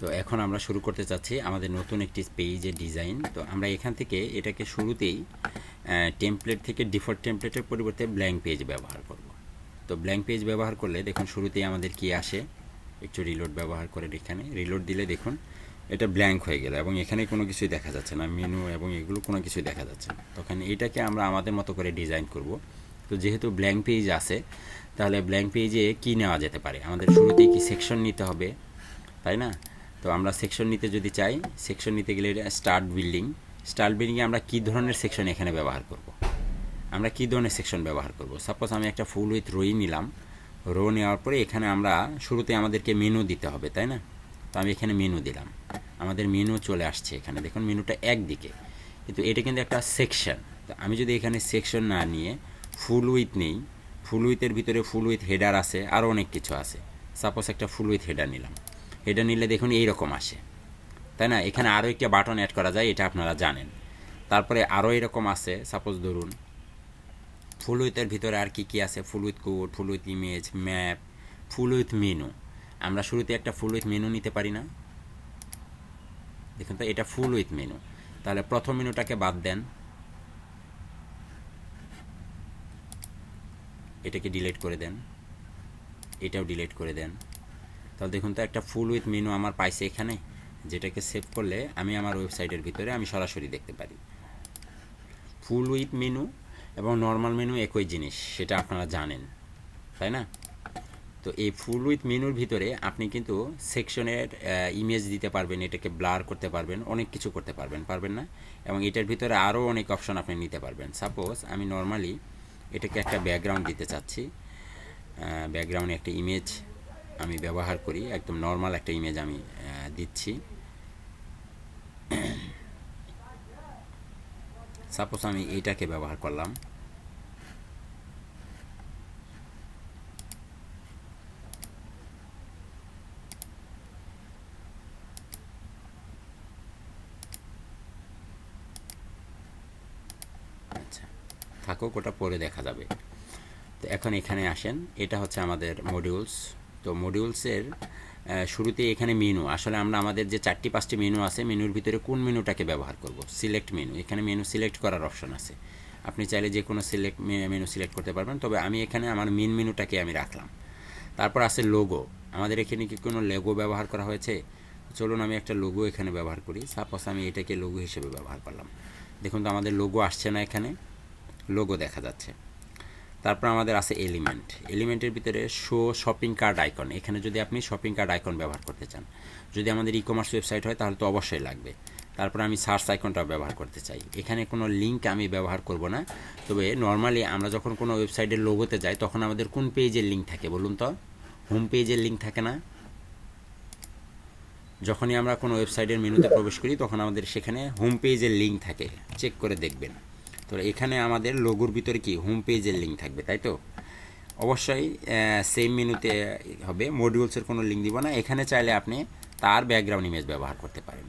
তো এখন আমরা শুরু করতে চাচ্ছি আমাদের নতুন একটি পেজের ডিজাইন। তো আমরা এখান থেকে এটাকে শুরুতেই টেমপ্লেট থেকে ডিফল্ট টেমপ্লেটের পরিবর্তে ব্ল্যাঙ্ক পেজ ব্যবহার করব। তো ব্ল্যাঙ্ক পেজ ব্যবহার করলে দেখুন শুরুতেই আমাদের কি আসে, একটু রিলোড ব্যবহার করে এখানে রিলোড দিলে দেখুন এটা ব্ল্যাঙ্ক হয়ে গেল এবং এখানে কোনো কিছুই দেখা যাচ্ছে না, মেনু এবং এগুলো কোনো কিছুই দেখা যাচ্ছে না। তখন এটাকে আমরা আমাদের মতো করে ডিজাইন করব। তো যেহেতু ব্ল্যাঙ্ক পেজ আছে, তাহলে ব্ল্যাঙ্ক পেজে কি নেওয়া যেতে পারে, আমাদের শুরুতেই কি সেকশন নিতে হবে, তাই না? তো আমরা সেকশন নিতে যদি চাই, সেকশন নিতে গেলে স্টার্ট বিল্ডিংয়ে আমরা কী ধরনের সেকশন এখানে ব্যবহার করব, আমরা কী ধরনের সেকশন ব্যবহার করব। সাপোজ আমি একটা ফুল উইথ রোই নিলাম, রো নেওয়ার পরে এখানে আমরা শুরুতে আমাদেরকে মেনু দিতে হবে, তাই না? তো আমি এখানে মেনু দিলাম, আমাদের মেনু চলে আসছে এখানে, দেখুন মেনুটা একদিকে, কিন্তু এটা কিন্তু একটা সেকশন। তো আমি যদি এখানে সেকশন না নিয়ে ফুল উইথ নেই, ফুল উইথের ভিতরে ফুল উইথ হেডার আছে, আরও অনেক কিছু আছে। সাপোজ একটা ফুল উইথ হেডার নিলাম, হেডার নিলে দেখুন এইরকম আসে, তাই না? এখানে আরও একটা বাটন অ্যাড করা যায়, এটা আপনারা জানেন। তারপরে আরও এরকম আছে, সাপোজ ধরুন ফুল উইথের ভিতরে আর কি কি আছে, full with code, full with image, map, full with menu. আমরা শুরুতে একটা ফুল উইথ মেনু নিতে পারি না? দেখুন তো এটা ফুল উইথ মেনু। তাহলে প্রথম মেনুটাকে বাদ দেন, এটাকে ডিলিট করে দেন, এটাও ডিলিট করে দেন। তাহলে দেখুন তো একটা ফুল উইথ মেনু আমার পাইছে এখানে, যেটাকে সেভ করলে আমি আমার ওয়েবসাইটের ভিতরে আমি সরাসরি দেখতে পারি। ফুল উইথ মেনু এবং নর্মাল মেনু একই জিনিস, সেটা আপনারা জানেন, তাই না? তো এই ফুল উইথ মেনুর ভিতরে আপনি কিন্তু সেকশনের ইমেজ দিতে পারবেন, এটাকে ব্লার করতে পারবেন, অনেক কিছু করতে পারবেন, পারবেন না? এবং এটার ভিতরে আরও অনেক অপশন আপনি নিতে পারবেন। সাপোজ আমি নর্মালি এটাকে একটা ব্যাকগ্রাউন্ড দিতে চাচ্ছি, ব্যাকগ্রাউন্ডে একটা ইমেজ আমি ব্যবহার করি, একদম নর্মাল একটা ইমেজ আমি দিচ্ছি। সাপোজ আমি এইটাকে ব্যবহার করলাম, আচ্ছা থাকুক, ওটা পরে দেখা যাবে। তো এখন এখানে আসেন, এটা হচ্ছে আমাদের মডিউলস। তো মডিউলসের শুরুতে এখানে মেনু, আসলে আমরা আমাদের যে 4-5টি মেনু আছে, মেনুর ভিতরে কোন মেনুটাকে ব্যবহার করব, সিলেক্ট মেনু, এখানে মেনু সিলেক্ট করার অপশন আছে। আপনি চাইলে যে কোনো মেনু সিলেক্ট করতে পারবেন, তবে আমি এখানে আমার মেন মেনুটাকে আমি রাখলাম। তারপর আছে লোগো, আমাদের এখানে কি কোনো লোগো ব্যবহার করা হয়েছে? চলুন আমি একটা লোগো এখানে ব্যবহার করি। সাপোজ আমি এটাকে লোগো হিসেবে ব্যবহার করলাম, দেখুন তো আমাদের লোগো আসছে না, এখানে লোগো দেখা যাচ্ছে। তারপর আমাদের আছে এলিমেন্টের ভিতরে শো শপিং কার্ট আইকন, এখানে যদি আপনি শপিং কার্ট আইকন ব্যবহার করতে চান, যদি আমাদের ই কমার্স ওয়েবসাইট হয় তাহলে তো অবশ্যই লাগবে। তারপর আমি সার্চ আইকনটাও ব্যবহার করতে চাই, এখানে কোনো লিঙ্ক আমি ব্যবহার করব না। তবে নর্মালি আমরা যখন কোনো ওয়েবসাইটের লোগোতে যাই তখন আমাদের কোন পেজের লিঙ্ক থাকে বলুন তো? হোম পেজের লিঙ্ক থাকে না? যখনই আমরা কোনো ওয়েবসাইটের মেনুতে প্রবেশ করি তখন আমাদের সেখানে হোম পেজের লিঙ্ক থাকে, চেক করে দেখবেন। তো এখানে আমাদের লোগোর ভিতরে কি হোম পেজের লিঙ্ক থাকবে, তাই তো? অবশ্যই সেম মেনুতে হবে, মডিউলসের কোনো লিঙ্ক দিব না। এখানে চাইলে আপনি তার ব্যাকগ্রাউন্ড ইমেজ ব্যবহার করতে পারেন।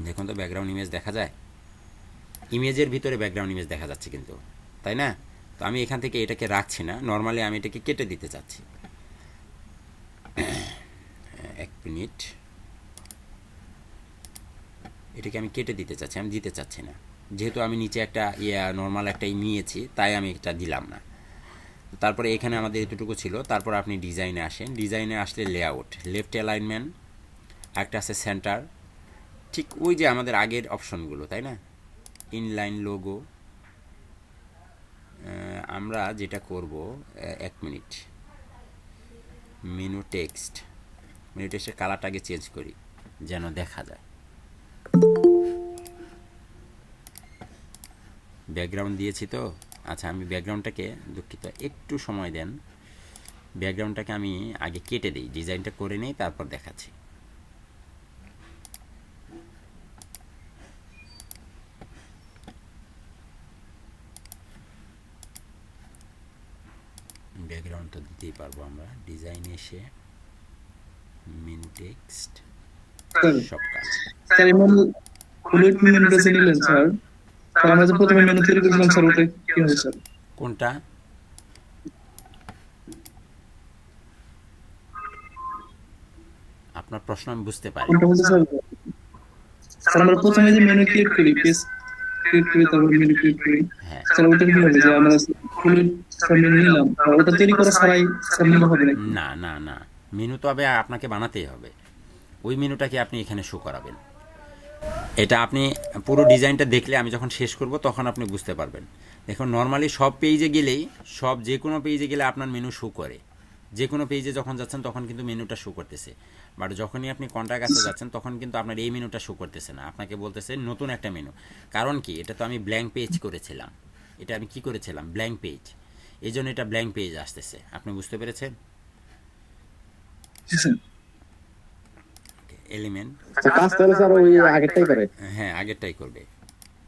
দেখুন তো ব্যাকগ্রাউন্ড ইমেজ দেখা যায়, ইমেজের ভিতরে ব্যাকগ্রাউন্ড ইমেজ দেখা যাচ্ছে কিন্তু, তাই না? তো আমি এখান থেকে এটাকে রাখছি না, নর্মালি আমি এটাকে কেটে দিতে চাচ্ছি। এক মিনিট, এটাকে আমি কেটে দিতে চাচ্ছি, আমি দিতে চাচ্ছি না, যেহেতু আমি নিচে একটা নর্মাল একটা নিয়েছি তাই আমি এটা দিলাম না। তারপরে এখানে আমাদের এতটুকু ছিল। তারপর আপনি ডিজাইনে আসেন, ডিজাইনে আসলে লেআউট, লেফট অ্যালাইনমেন্ট, একটা আছে সেন্টার, ঠিক ওই যে আমাদের আগের অপশনগুলো, তাই না? ইনলাইন লোগো, আমরা যেটা করব, এক মিনিট, মেনু টেক্সটের কালারটা আগে চেঞ্জ করি যেন দেখা যায়। ব্যাকগ্রাউন্ড দিয়েছি তো, আচ্ছা আমি ব্যাকগ্রাউন্ডটাকে, দুঃখিত একটু সময় দেন, ব্যাকগ্রাউন্ডটাকে আমি আগে কেটে দিই, ডিজাইনটা করে নিই, তারপর দেখাচ্ছি। ব্যাকগ্রাউন্ড তো দিতেই পারবো আমরা, ডিজাইনে এসে মেনু টেক্সট, স্যার সব কাজ। স্যার এমন বুলেট মেনুটা যে নিলেন স্যার, স্যার আমরা যে প্রথমে মেনু তৈরি করেছিলাম স্যার, ওটা কি হবে স্যার? কোনটা? আপনার প্রশ্ন আমি বুঝতে পারি। কোনটা বলতে স্যার? স্যার আমরা প্রথমে যে মেনু ক্রিয়েট করি, পেজ ক্রিয়েট করি, তারপর মেনু ক্রিয়েট করি, হ্যাঁ, স্যার ওটা কি হবে যে আমরা ফুল মেনু নিলাম, আর ওটা তৈরি করা ছাড়াই স্যার মেনু হবে নাকি? না না না, মেনু তো হবে আপনাকে বানাতেই হবে। ওই মেনুটাকে আপনি এখানে শো করাবেন। এটা আপনি পুরো ডিজাইনটা দেখলে আমি যখন শেষ করব তখন আপনি বুঝতে পারবেন। দেখুন নর্মালি সব পেজে গেলেই, সব যে কোনো পেজে গেলে আপনার মেনু শো করে। যে কোনো পেজে যখন যাচ্ছেন তখন কিন্তু মেনুটা শো করতেছে। বাট যখনই আপনি কন্ট্যাক্ট কাছে যাচ্ছেন তখন কিন্তু আপনার এই মেনুটা শো করতেছে না, আপনাকে বলতেছে নতুন একটা মেনু। কারণ কি, এটা তো আমি ব্ল্যাঙ্ক পেজ করেছিলাম। এটা আমি কি করেছিলাম, ব্ল্যাঙ্ক পেজ। এই জন্য এটা ব্ল্যাঙ্ক পেজ আসতেছে। আপনি বুঝতে পেরেছেন? জি স্যার। এলিমেন্ট, কাজ তাহলে স্যার ওই আগেরটাই করে। হ্যাঁ আগেরটাই করবে।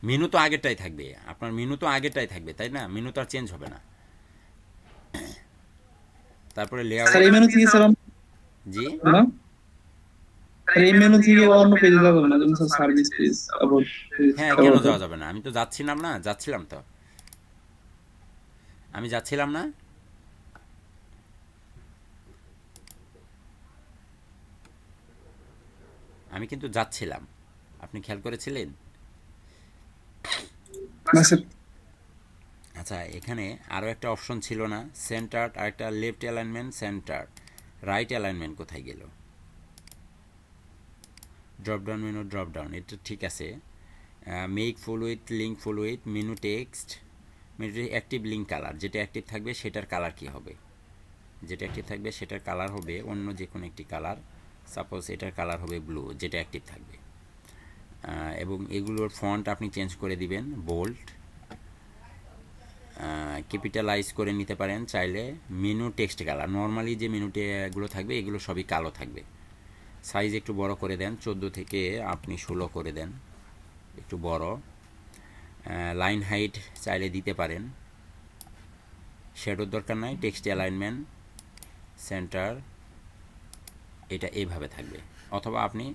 মেনু তো আগেরটাই থাকবে, আপনার মেনু তো আগেরটাই থাকবে, তাই না? মেনু তো আর চেঞ্জ হবে না। তারপরে স্যার লেআউট। এই মেনু থেকে স্যার জি, আমরা স্যার এই মেনু থেকে অন্য পেজে যাবো না, যেমন sir service page, about page, হ্যাঁ কেন অ্যাবাউট। যাওয়া যাবে না? আমি তো যাচ্ছিলাম না, যাচ্ছিলাম তো, আমি যাচ্ছিলাম না। আমি কিন্তু যাচ্ছিলাম, আপনি খেয়াল করেছিলেন? না স্যার। আচ্ছা, এখানে আরও একটা অপশন ছিল না, সেন্টার, আর একটা left alignment, centre, right alignment কোথায় গেল? ড্রপডাউন মেনু, ড্রপডাউন, এটা ঠিক আছে। Make full with link, full with menu text, মেনুটি অ্যাক্টিভ লিঙ্ক কালার, যেটা অ্যাক্টিভ থাকবে সেটার কালার কি হবে? যেটা অ্যাক্টিভ থাকবে সেটার কালার হবে অন্য যে কোনো একটি কালার। সাপোজ এটার কালার হবে ব্লু, যেটা অ্যাক্টিভ থাকবে। এবং এগুলোর ফন্ট আপনি চেঞ্জ করে দিবেন, বোল্ড, ক্যাপিটালাইজ করে নিতে পারেন চাইলে। মেনু টেক্সট কালার, নর্মালি যে মেনুগুলো থাকবে এগুলো সবই কালো থাকবে। সাইজ একটু বড় করে দেন, 14 থেকে আপনি 16 করে দেন, একটু বড়। লাইন হাইট চাইলে দিতে পারেন, শ্যাডোর দরকার নাই। টেক্সট অ্যালাইনমেন্ট, সেন্টার, এটা এইভাবে থাকবে। অথবা আপনি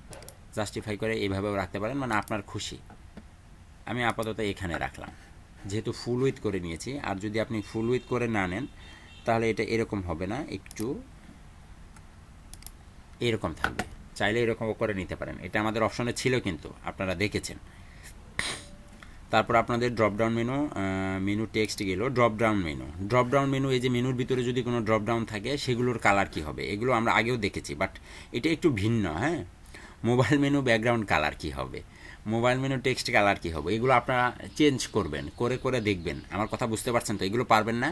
জাস্টিফাই করে এইভাবেও রাখতে পারেন, মানে আপনার খুশি। আমি আপাতত এখানে রাখলাম, যেহেতু ফুল উইথ করে নিয়েছি। আর যদি আপনি ফুল উইথ করে না নেন তাহলে এটা এরকম হবে না, একটু এরকম থাকবে। চাইলে এরকমও করে নিতে পারেন, এটা আমাদের অপশনে ছিল কিন্তু আপনারা দেখেছেন। তারপর আপনাদের ড্রপডাউন মেনু, মেনু টেক্সট গেল, ড্রপডাউন মেনু। ড্রপডাউন মেনু, এই যে মেনুর ভিতরে যদি কোনো ড্রপডাউন থাকে সেগুলোর কালার কি হবে? এগুলো আমরা আগেও দেখেছি, বাট এটা একটু ভিন্ন। হ্যাঁ, মোবাইল মেনু ব্যাকগ্রাউন্ড কালার কি হবে, মোবাইল মেনু টেক্সট কালার কি হবে, এগুলো আপনারা চেঞ্জ করবেন, করে করে দেখবেন। আমার কথা বুঝতে পারছেন তো? এগুলো পারবেন না?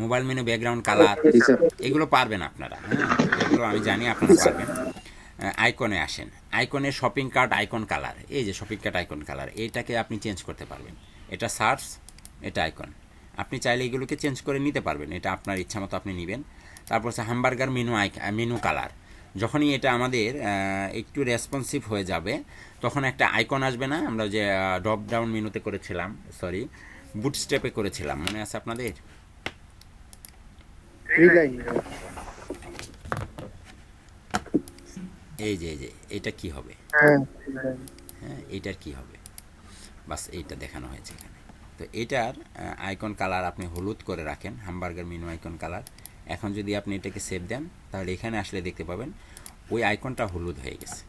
মোবাইল মেনু ব্যাকগ্রাউন্ড কালার, জি স্যার। এগুলো পারবেন আপনারা। হ্যাঁ, এগুলো আমি জানি আপনারা পারবেন। আইকনে আসেন, আইকনে শপিং কার্ট আইকন কালার, এই যে শপিং কার্ট আইকন কালার, এইটাকে আপনি চেঞ্জ করতে পারবেন। এটা সার্চ, এটা আইকন, আপনি চাইলে এগুলোকে চেঞ্জ করে নিতে পারবেন, এটা আপনার ইচ্ছা মতো আপনি নেবেন। তারপর হচ্ছে হামবার্গার মেনু, মেনু কালার। যখনই এটা আমাদের একটু রেসপন্সিভ হয়ে যাবে তখন একটা আইকন আসবে না? আমরা যে ড্রপ ডাউন মেনুতে করেছিলাম, সরি বুটস্ট্র্যাপে করেছিলাম, মনে আছে আপনাদের? রিলাইন। এই যে এটা কি হবে? হ্যাঁ। হ্যাঁ, এইটার কি হবে? বাস এইটা দেখানো হয়েছে এখানে। তো এটার আইকন কালার আপনি হলুদ করে রাখেন, হামবার্গার মেনু আইকন কালার। এখন যদি আপনি এটাকে সেভ দেন তাহলে এখানে আসলে দেখতে পাবেন ওই আইকনটা হলুদ হয়ে গেছে।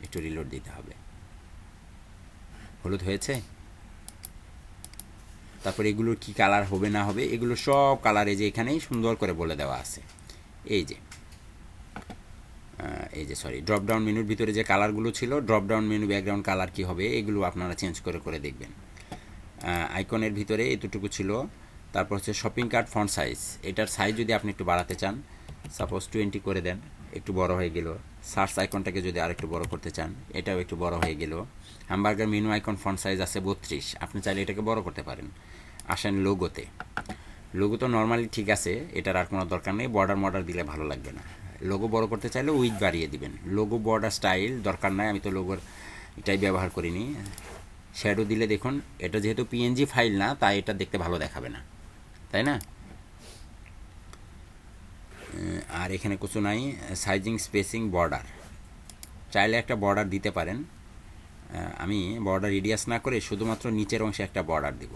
একটু রিলোড দিতে হবে। হলুদ হয়েছে। তারপর এগুলোর কি কালার হবে না হবে, এগুলো সব কালারে যে এখানেই সুন্দর করে বলে দেওয়া আছে। এই যে সরি, ড্রপডাউন মেনুর ভিতরে যে কালারগুলো ছিল, ড্রপডাউন মেনু ব্যাকগ্রাউন্ড কালার কি হবে, এগুলো আপনারা চেঞ্জ করে করে দেখবেন। আইকনের ভিতরে এতটুকু ছিল। তারপর হচ্ছে শপিং কার্ট ফন্ট সাইজ, এটার সাইজ যদি আপনি একটু বাড়াতে চান, সাপোজ 20 করে দেন, একটু বড় হয়ে গেল। সার্চ আইকনটাকে যদি আর একটু বড় করতে চান, এটাও একটু বড় হয়ে গেল। Hamburger menu icon font size আছে 32, আপনি চাইলে এটাকে বড় করতে পারেন। আসেন লোগোতে, লোগো তো নর্মালি ঠিক আছে, এটার আর কোনো দরকার নেই, বর্ডার মর্ডার দিলে ভালো লাগবে না। লোগো বড় করতে চাইলে উইথ বাড়িয়ে দিবেন। লোগো বর্ডার স্টাইল দরকার নাই, আমি তো লোগোর এটাই ব্যবহার করিনি। শ্যাডো দিলে দেখুন, এটা যেহেতু পিএনজি ফাইল না তাই এটা দেখতে ভালো দেখাবে না, তাই না? আর এখানে কিছু নাই। সাইজিং, স্পেসিং, বর্ডার, চাইলে একটা বর্ডার দিতে পারেন। আমি বর্ডার রেডিয়াস না করে শুধুমাত্র নিচের অংশে একটা বর্ডার দিব,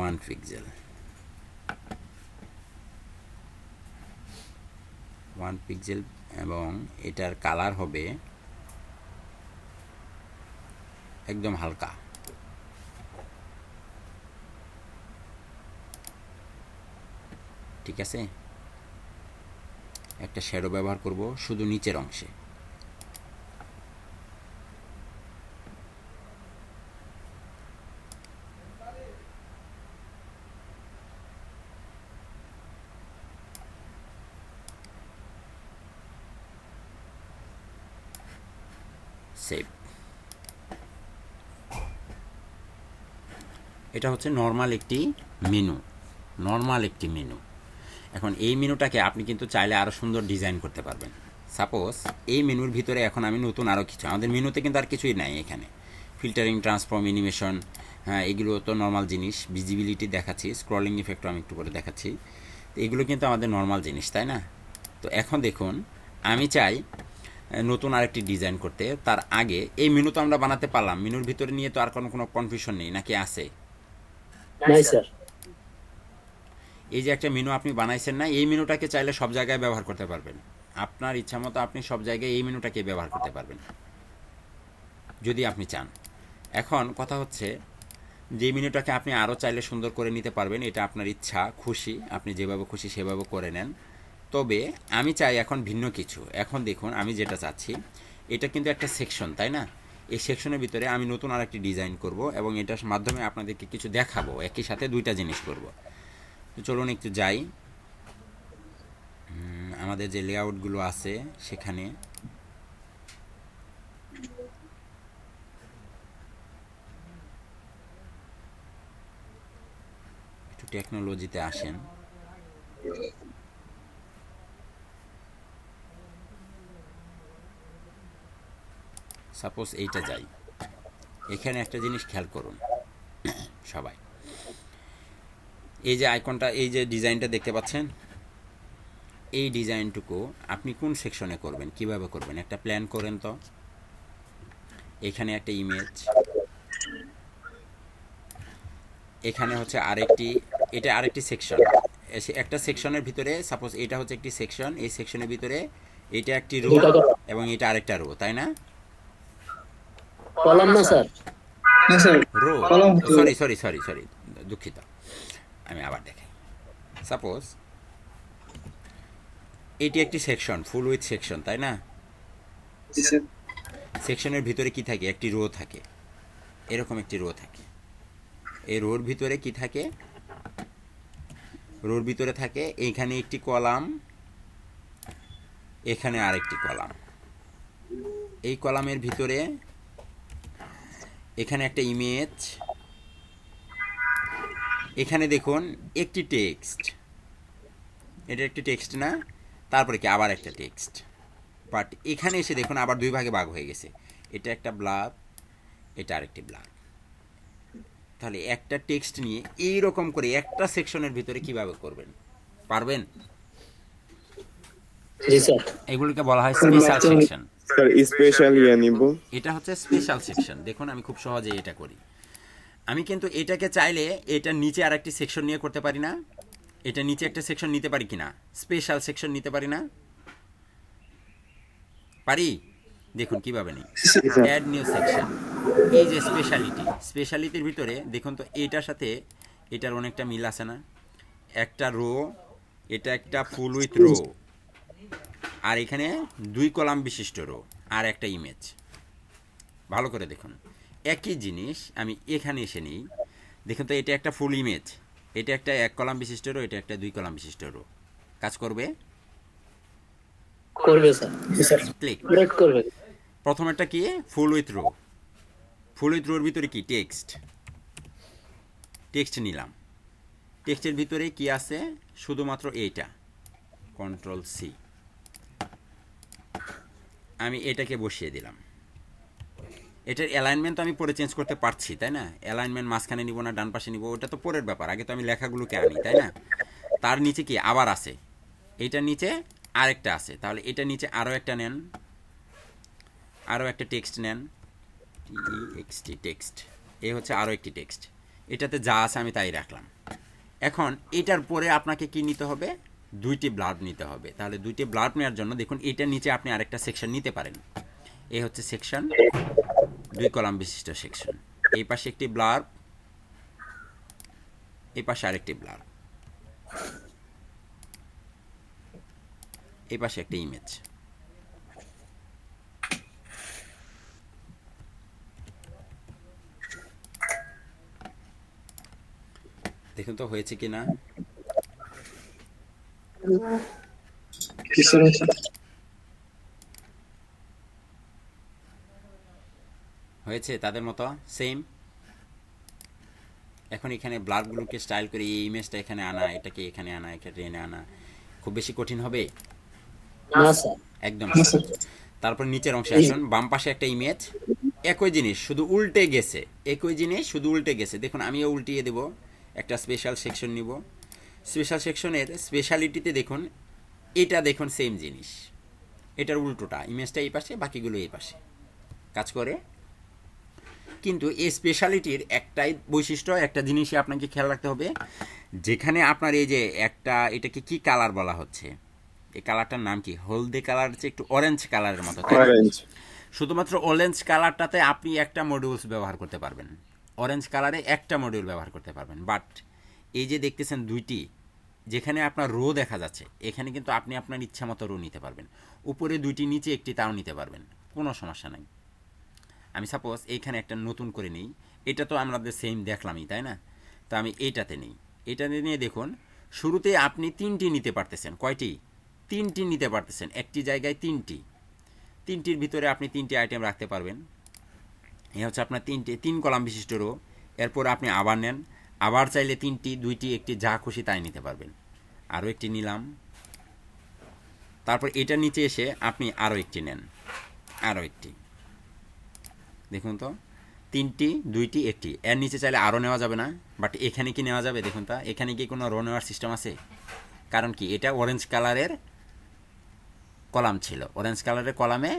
1 পিক্সেল। 1 পিক্সেল এবং এটার কালার হবে একদম হালকা। ঠিক আছে, একটা শ্যাডো ব্যবহার করব শুধু নিচের অংশে। সেভ। এটা হচ্ছে নর্মাল একটি মেনু, এখন এই মেনুটাকে আপনি কিন্তু চাইলে আরও সুন্দর ডিজাইন করতে পারবেন। সাপোজ এই মেনুর ভিতরে এখন আমি নতুন আরও কিছু, আমাদের মেনুতে কিন্তু আর কিছুই নাই এখানে, ফিল্টারিং, ট্রান্সফর্ম, অ্যানিমেশন, হ্যাঁ এগুলো তো নর্মাল জিনিস। ভিজিবিলিটি দেখাচ্ছি, স্ক্রলিং ইফেক্টও আমি একটু করে দেখাচ্ছি, তো এগুলো কিন্তু আমাদের নর্মাল জিনিস, তাই না? তো এখন দেখুন আমি চাই নতুন আরেকটি ডিজাইন করতে। তার আগে এই মেনু তো আমরা বানাতে পারলাম, মেনুর ভিতরে নিয়ে তো আর কোনো কনফিউশন নেই, নাকি আছে? নাই স্যার। এই যে একটা মেনু আপনি বানাইছেন না, এই মেনুটাকে চাইলে সব জায়গায় ব্যবহার করতে পারবেন। আপনার ইচ্ছা মতো আপনি সব জায়গায় এই মেনুটাকে ব্যবহার করতে পারবেন যদি আপনি চান। এখন কথা হচ্ছে যে মেনুটাকে আপনি আরও চাইলে সুন্দর করে নিতে পারবেন, এটা আপনার ইচ্ছা, খুশি, আপনি যেভাবে খুশি সেভাবে করে নেন। তবে আমি চাই এখন ভিন্ন কিছু। এখন দেখুন আমি যেটা চাচ্ছি, এটা কিন্তু একটা সেকশন, তাই না? এই সেকশনের ভিতরে আমি নতুন আর একটি ডিজাইন করব এবং এটার মাধ্যমে আপনাদেরকে কিছু দেখাবো, একই সাথে দুইটা জিনিস করব। তো চলুন একটু যাই আমাদের যে লেআউটগুলো আছে সেখানে। একটু টেকনোলজিতে আসেন। সাপোজ এইটা যাই, এখানে একটা জিনিস খেয়াল করুন সবাই, এই যে আইকনটা, এই যে ডিজাইনটা দেখতে পাচ্ছেন, এই ডিজাইনটুকু আপনি কোন সেকশনে করবেন, কিভাবে করবেন, একটা প্ল্যান করেন তো। এখানে একটা ইমেজ, এখানে হচ্ছে আরেকটি, এটা আরেকটি সেকশন, একটা সেকশনের ভিতরে সাপোজ এটা হচ্ছে একটি সেকশন, এই সেকশনের ভিতরে এটা একটি রো এবং এটা আরেকটা রো, তাই না? কলাম না স্যার? না স্যার, রো, কলাম। সরি দুঃখিত, আমি আবার দেখাই। সাপোজ এটি একটি সেকশন, ফুল উইথ সেকশন, তাই না? জি স্যার। সেকশনের ভিতরে কি থাকে, একটি রো থাকে, এরকম একটি রো থাকে। এই রোর ভিতরে কি থাকে, রোর ভিতরে থাকে এইখানে একটি কলাম, এখানে আরেকটি কলাম, এই কলামের ভিতরে এখানে একটা ইমেজ, এখানে দেখুন একটি টেক্সট, এটা একটি টেক্সট না? তারপরে কি আবার একটা টেক্সট, বাট এখানে এসে দেখুন আবার দুই ভাগে ভাগ হয়ে গেছে, এটা একটা ব্লক, এটা আরেকটি ব্লক। তাহলে একটা টেক্সট নিয়ে এই রকম করে একটা সেকশনের ভিতরে কিভাবে করবেন, পারবেন? জি স্যার। এগুলোকে বলা হয় স্পেশাল সেকশন। স্যার স্পেশাল ইয়ে নিব। এটা হচ্ছে স্পেশাল সেকশন। দেখুন আমি খুব সহজে এটা করি। আমি কিন্তু এটাকে চাইলে এটার নিচে আরেকটি সেকশন নিয়ে করতে পারি না? এটা নিচে একটা সেকশন নিতে পারি কিনা, স্পেশাল সেকশন নিতে পারি না? পারি। দেখুন কিভাবে নেই, অ্যাড নিউ সেকশন, এই যে স্পেশালিটির ভিতরে দেখুন তো এটার সাথে এটার অনেকটা মিল আছে না? একটা রো, এটা একটা ফুল উইথ রো, আর এখানে দুই কলাম বিশিষ্ট রো আর একটা ইমেজ। ভালো করে দেখুন একই জিনিস আমি এখানে এসে নিই, দেখুন তো এটা একটা ফুল ইমেজ, এটা একটা এক কলাম বিশিষ্ট রো, এটা একটা দুই কলাম বিশিষ্ট রো। কাজ করবে? করবে স্যার। জি স্যার। ক্লিক। ব্রেক করবে। প্রথমেরটা কি, ফুল উইথ রো, ফুল উইথ রোর ভিতরে কি টেক্সট নিলাম, টেক্সটের ভিতরে কি আছে, শুধুমাত্র এইটা, কন্ট্রোল সি, আমি এটাকে বসিয়ে দিলাম। এটার অ্যালাইনমেন্ট তো আমি পরে চেঞ্জ করতে পারছি, তাই না? অ্যালাইনমেন্ট মাঝখানে নিব না ডান পাশে নিব, ওটা তো পরের ব্যাপার, আগে তো আমি লেখাগুলোকে আনি, তাই না? তার নিচে কি আবার আছে, এইটার নিচে আরেকটা আছে, তাহলে এটার নিচে আরও একটা নেন, আরও একটা টেক্সট নেন, টেক্সট, এ হচ্ছে আরও একটি টেক্সট, এটাতে যা আছে আমি তাই রাখলাম। এখন এটার পরে আপনাকে কি নিতে হবে, দুইটি ব্লার্ব নিতে হবে। তাহলে দুইটি ব্লার্ব নেওয়ার জন্য দেখুন এটার নিচে আপনি আরেকটা সেকশন নিতে পারেন। এই হচ্ছে সেকশন, 2 কলাম বিশিষ্ট সেকশন। এই পাশে একটি ব্লার্ব, এই পাশে আরেকটি ব্লার্ব, এই পাশে একটা ইমেজ। দেখুন তো হয়েছে কিনা। Yes, sir. হয়েছে তাদের মতো সেম। এখন এখানে ব্লারগুলোকে স্টাইল করে এই ইমেজটা এখানে আনা, এটাকে এখানে আনা, এটা টেনে আনা খুব বেশি কঠিন হবে? না স্যার। একদম। না, স্যার। তারপর নিচের অংশে আসুন, বাম পাশে একটা ইমেজ, একই জিনিস শুধু উল্টে গেছে, একই জিনিস শুধু উল্টে গেছে। দেখুন আমিও উল্টিয়ে দেব, একটা স্পেশাল সেকশন নিব। স্পেশাল সেকশনের স্পেশালিটিতে দেখুন, এটা দেখুন সেম জিনিস, এটার উল্টোটা, ইমেজটা এই পাশে, বাকিগুলো এই পাশে কাজ করে। কিন্তু এই স্পেশালিটির একটাই বৈশিষ্ট্য, একটা জিনিসই আপনাকে খেয়াল রাখতে হবে, যেখানে আপনার এই যে একটা, এটাকে কি কালার বলা হচ্ছে, এই কালারটার নাম কি, হলদে কালার হচ্ছে একটু অরেঞ্জ কালারের মতো, তাই না? অরেঞ্জ। শুধুমাত্র অরেঞ্জ কালারটাতে আপনি একটা মডিউলস ব্যবহার করতে পারবেন, অরেঞ্জ কালারে একটা মডিউল ব্যবহার করতে পারবেন। বাট এই যে দেখতেছেন দুইটি, যেখানে আপনার রো দেখা যাচ্ছে, এখানে কিন্তু আপনি আপনার ইচ্ছা মতো রো নিতে পারবেন, উপরে দুইটি নিচে একটি তাও নিতে পারবেন, কোনো সমস্যা নাই। আমি সাপোজ এইখানে একটা নতুন করে নিই, এটা তো আমাদের সেম দেখলামই, তাই না? তো আমি এইটাতে নিই, এটাতে নিয়ে দেখুন শুরুতে আপনি 3টি নিতে পারতেছেন। কয়টি? 3টি নিতে পারতেছেন, একটি জায়গায় 3টির ভিতরে আপনি 3টি আইটেম রাখতে পারবেন। এই হচ্ছে আপনার 3 কলাম বিশিষ্ট রো। এরপর আপনি আবার নেন, আবার চাইলে 3টি, 2টি, একটি, যা খুশি তাই নিতে পারবেন। আরও একটি নিলাম, তারপর এটার নিচে এসে আপনি আরও একটি নেন, আরও একটি। দেখুন তো 3টি, 2টি, 1টি, এর নিচে চাইলে আরও নেওয়া যাবে না, বাট এখানে কি নেওয়া যাবে? দেখুন তা, এখানে কি কোনো রো নেওয়ার সিস্টেম আছে? কারণ কি, এটা অরেঞ্জ কালারের কলাম ছিল, অরেঞ্জ কালারের কলামে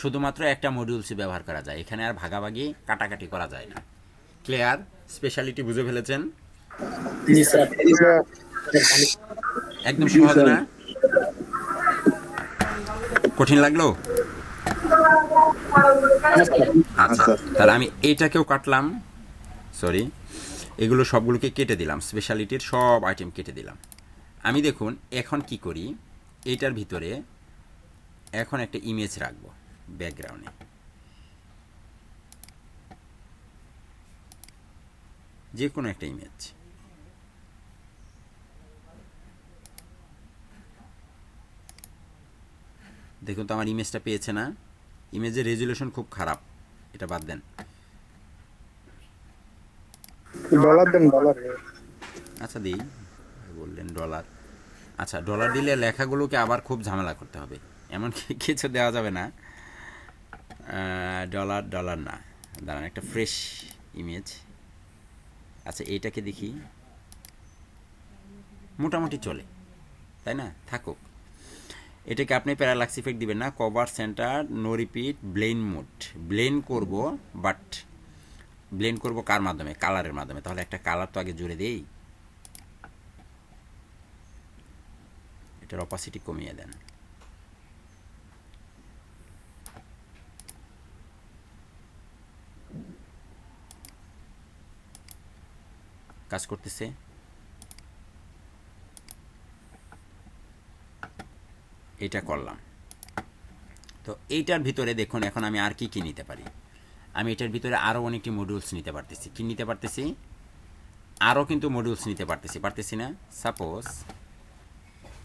শুধুমাত্র একটা মডিউলসই ব্যবহার করা যায়, এখানে আর ভাগাভাগি কাটাকাটি করা যায় না। ক্লিয়ার? স্পেশালিটি বুঝে ফেলেছেন? জি স্যার। একদম সহজ না? কঠিন লাগলো? আচ্ছা, তাহলে আমি এইটাকেও কাটলাম, সরি, এগুলো সবগুলোকে কেটে দিলাম, স্পেশালিটির সব আইটেম কেটে দিলাম। আমি দেখুন এখন কি করি, এইটার ভিতরে এখন একটা ইমেজ রাখবো ব্যাকগ্রাউন্ডে। যে কোনো একটা ইমেজ, দেখুন তো আমার ইমেজটা পেয়েছে না? ইমেজের রেজুলেশন খুব খারাপ, এটা বাদ দেন। ডলার দেন, ডলার। আচ্ছা দিই, বললেন ডলার। আচ্ছা, ডলার দিলে লেখাগুলোকে আবার খুব ঝামেলা করতে হবে, এমন কিছু দেওয়া যাবে না। ডলার, ডলার না, দাঁড়ান একটা ফ্রেশ ইমেজ। আচ্ছা এইটাকে দেখি, মোটামুটি চলে, তাই না? থাকুক। এটাকে আপনি প্যারালাক্স ইফেক্ট দিবেন না, cover centre, no repeat, blend mode. Blend করব, বাট ব্লেন করব কার মাধ্যমে? কালারের মাধ্যমে। তাহলে একটা কালার তো আগে জুড়ে দেই, এটার অপাসিটি কমিয়ে দেন। কাজ করতেছে? এটা করলাম। তো এইটার ভিতরে দেখুন এখন আমি আর কি কি নিতে পারি। আমি এটার ভিতরে আরও অনেকটি মডিউলস নিতে পারতেছি। কি নিতে পারতেছি? আরও কিন্তু মডিউলস নিতে পারতেছি না? সাপোজ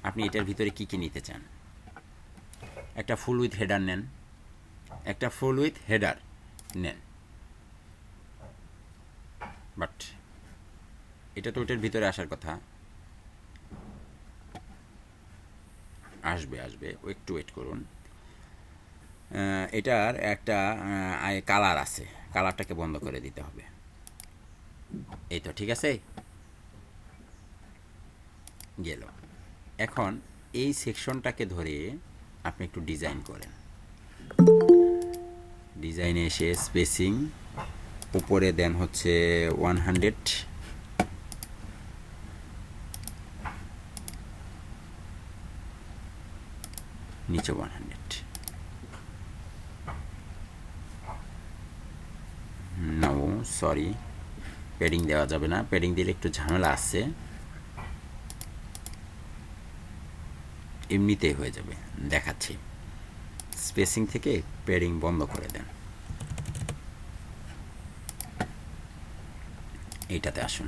আপনি এটার ভিতরে কি কি নিতে চান? একটা ফুল উইথ হেডার নেন, একটা ফুল উইথ হেডার নেন, বাট এটা তো ওইটার ভিতরে আসার কথা। আসবে, একটু ওয়েট করুন। এটার একটা কালার আছে, কালারটাকে বন্ধ করে দিতে হবে। এই তো ঠিক আছে, গেল। এখন এই সেকশনটাকে ধরে আপনি একটু ডিজাইন করেন। ডিজাইনে এসে স্পেসিং উপরে দেন হচ্ছে 100, নিচে 100 নো সরি প্যাডিং দেওয়া যাবে না প্যাডিং দিলে একটু ঝামেলা আছে এমনিতেই হয়ে যাবে দেখাচ্ছি স্পেসিং থেকে প্যাডিং বন্ধ করে দেন এইটাতে আসুন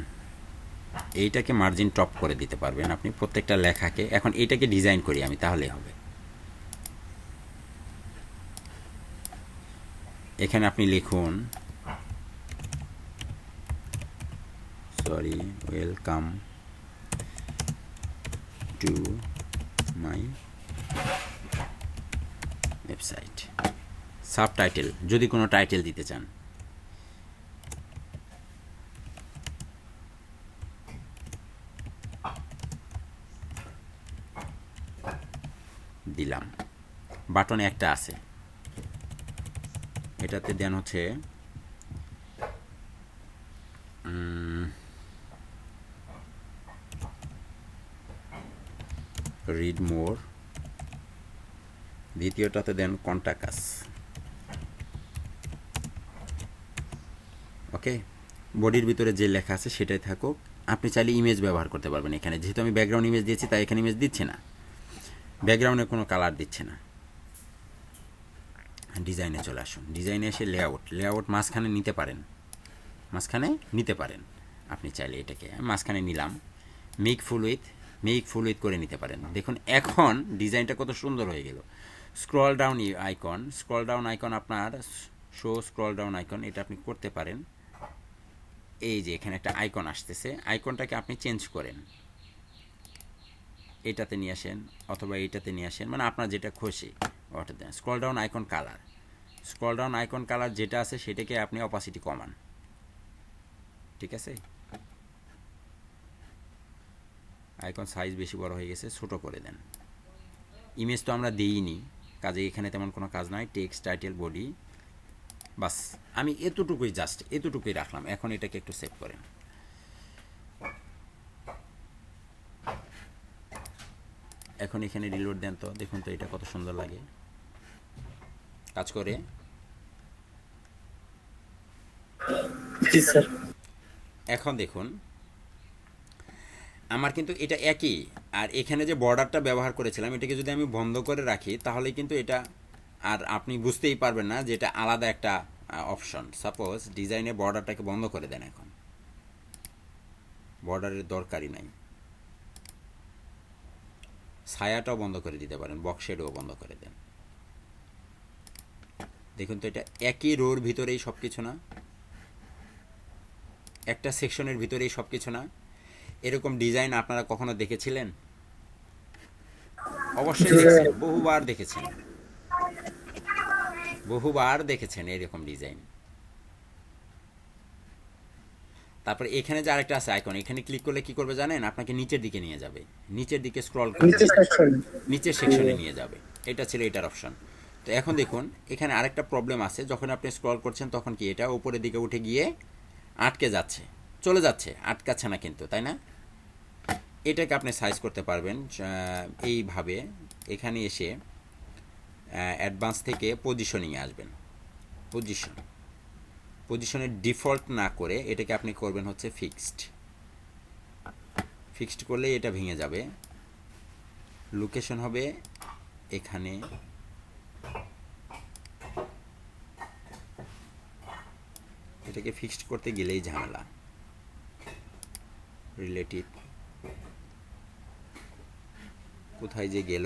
এইটাকে মার্জিন টপ করে দিতে পারবেন আপনি প্রত্যেকটা লেখাকে এখন এইটাকে ডিজাইন করি আমি তাহলেই হবে এখানে আপনি লিখুন sorry welcome to my website subtitle যদি কোনো টাইটেল দিতে চান দিলাম বাটনে একটা আছে এটাতে দেন হচ্ছে রিড মোর দ্বিতীয়টাতে দেন কন্টাক্ট আস ওকে বডির ভিতরে যে লেখা আছে সেটাই থাকুক আপনি চাইলে ইমেজ ব্যবহার করতে পারবেন এখানে যেহেতু আমি ব্যাকগ্রাউন্ড ইমেজ দিয়েছি তাই এখানে ইমেজ দিচ্ছে না ব্যাকগ্রাউন্ডে কোনো কালার দিচ্ছে না ডিজাইনে চলে আসুন ডিজাইনে এসে লেআউট মাঝখানে নিতে পারেন আপনি চাইলে এটাকে মাঝখানে নিলাম মেক ফুল উইথ করে নিতে পারেন দেখুন এখন ডিজাইনটা কত সুন্দর হয়ে গেল স্ক্রল ডাউন আইকন আপনার স্ক্রল ডাউন আইকন এটা আপনি করতে পারেন এই যে এখানে একটা আইকন আসতেছে আইকনটাকে আপনি চেঞ্জ করেন এটাতে নিয়ে আসেন অথবা এইটাতে নিয়ে আসেন মানে আপনার যেটা খুশি ওটা দেন স্ক্রল ডাউন আইকন কালার যেটা আছে সেটাকে আপনি অপাসিটি কমান ঠিক আছে আইকন সাইজ বেশি বড় হয়ে গেছে ছোট করে দেন ইমেজ তো আমরা দিইনি কাজে এখানে তেমন কোনো কাজ নাই টেক্সট টাইটেল বডি বাস আমি এতটুকুই রাখলাম এখন এটাকে একটু সেভ করেন এখন এখানে রিলোড দেন তো দেখুন তো এটা কত সুন্দর লাগে কাজ করে জি স্যার এখন দেখুন আমার কিন্তু এটা একই আর এখানে যে বর্ডারটা ব্যবহার করেছিলাম এটাকে যদি আমি বন্ধ করে রাখি তাহলে কিন্তু এটা আর আপনি বুঝতেই পারবেন না যে এটা আলাদা একটা অপশন সাপোজ ডিজাইনে বর্ডারটাকে বন্ধ করে দেন এখন বর্ডারের দরকারই নাই ছায়াটাও বন্ধ করে দিতে পারেন বক্স শেডও বন্ধ করে দেন দেখুন তো এটা একই রোর ভিতরেই সব কিছু না একটা সেকশনের ভিতরেই সব কিছু না এরকম ডিজাইন আপনারা কখনো দেখেছিলেন অবশ্যই দেখেছেন বহুবার দেখেছেন এরকম ডিজাইন তারপর এখানে যে আরেকটা আছে আইকন এখানে ক্লিক করলে কি করবে জানেন আপনাকে নিচের দিকে নিয়ে যাবে নিচের দিকে স্ক্রল করে নিচের সেকশনে নিয়ে যাবে এটা ছিল এটার অপশন তো এখন দেখুন এখানে আরেকটা প্রবলেম আছে যখন আপনি স্ক্রল করছেন তখন কি এটা উপরের দিকে উঠে গিয়ে আটকে যাচ্ছে চলে যাচ্ছে আটকাচ্ছে না কিন্তু তাই না এটাকে আপনি সাইজ করতে পারবেন এইভাবে এখানে এসে অ্যাডভান্স থেকে পজিশনিংয়ে আসবেন পজিশনের ডিফল্ট না করে এটাকে আপনি করবেন হচ্ছে ফিক্সড করলে এটা ভেঙে যাবে লোকেশন হবে এখানে এটাকে ফিক্সড করতে গেলেই ঝামেলা রিলেটিভ কোথায় যে গেল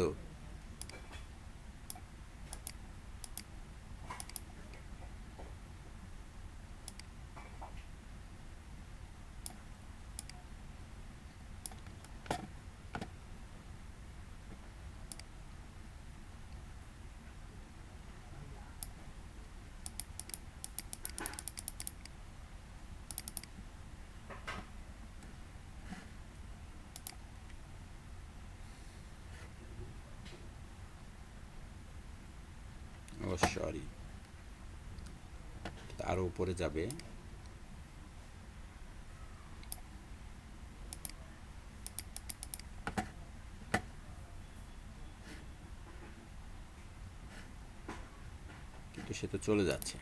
ও সরি আরো উপরে যাবে সে তো চলে যাচ্ছে।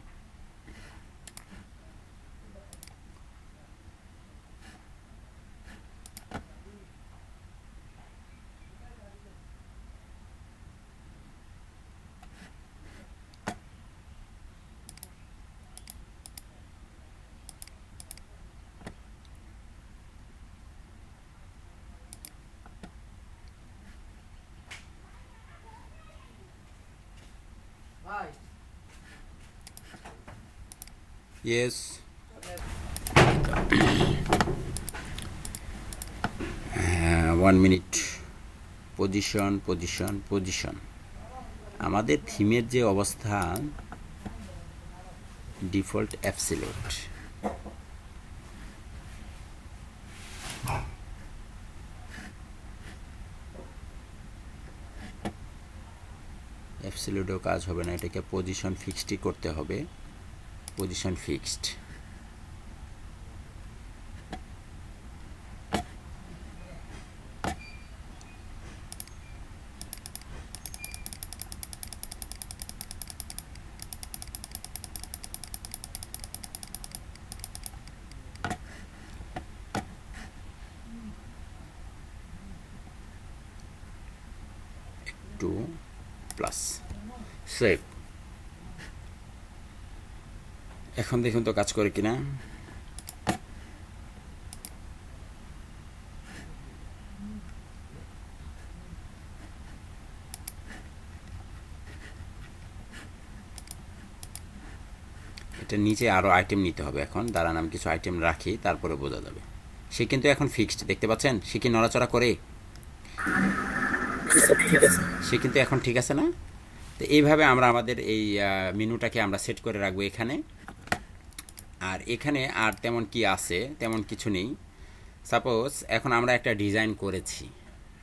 Yes, 1 minute. পজিশন আমাদের থিমের যে অবস্থা, ডিফল্ট অ্যাবসলিউট। অ্যাবসলিউটেও কাজ হবে না, এটাকে পজিশন ফিক্সডই করতে হবে। Position fixed. Two plus save. এখন দেখুন তো কাজ করে কিনা। এটা নিচে আরও আইটেম নিতে হবে। এখন দাঁড়ান আমি কিছু আইটেম রাখি, তারপরে বোঝা যাবে। সে কিন্তু এখন ফিক্সড, দেখতে পাচ্ছেন সে কি নড়াচড়া করে? সে কিন্তু এখন ঠিক আছে না? তো এইভাবে আমরা আমাদের এই মেনুটাকে আমরা সেট করে রাখবো এখানে। আর এখানে আর তেমন কি আছে, তেমন কিছু নেই। সাপোজ এখন আমরা একটা ডিজাইন করেছি,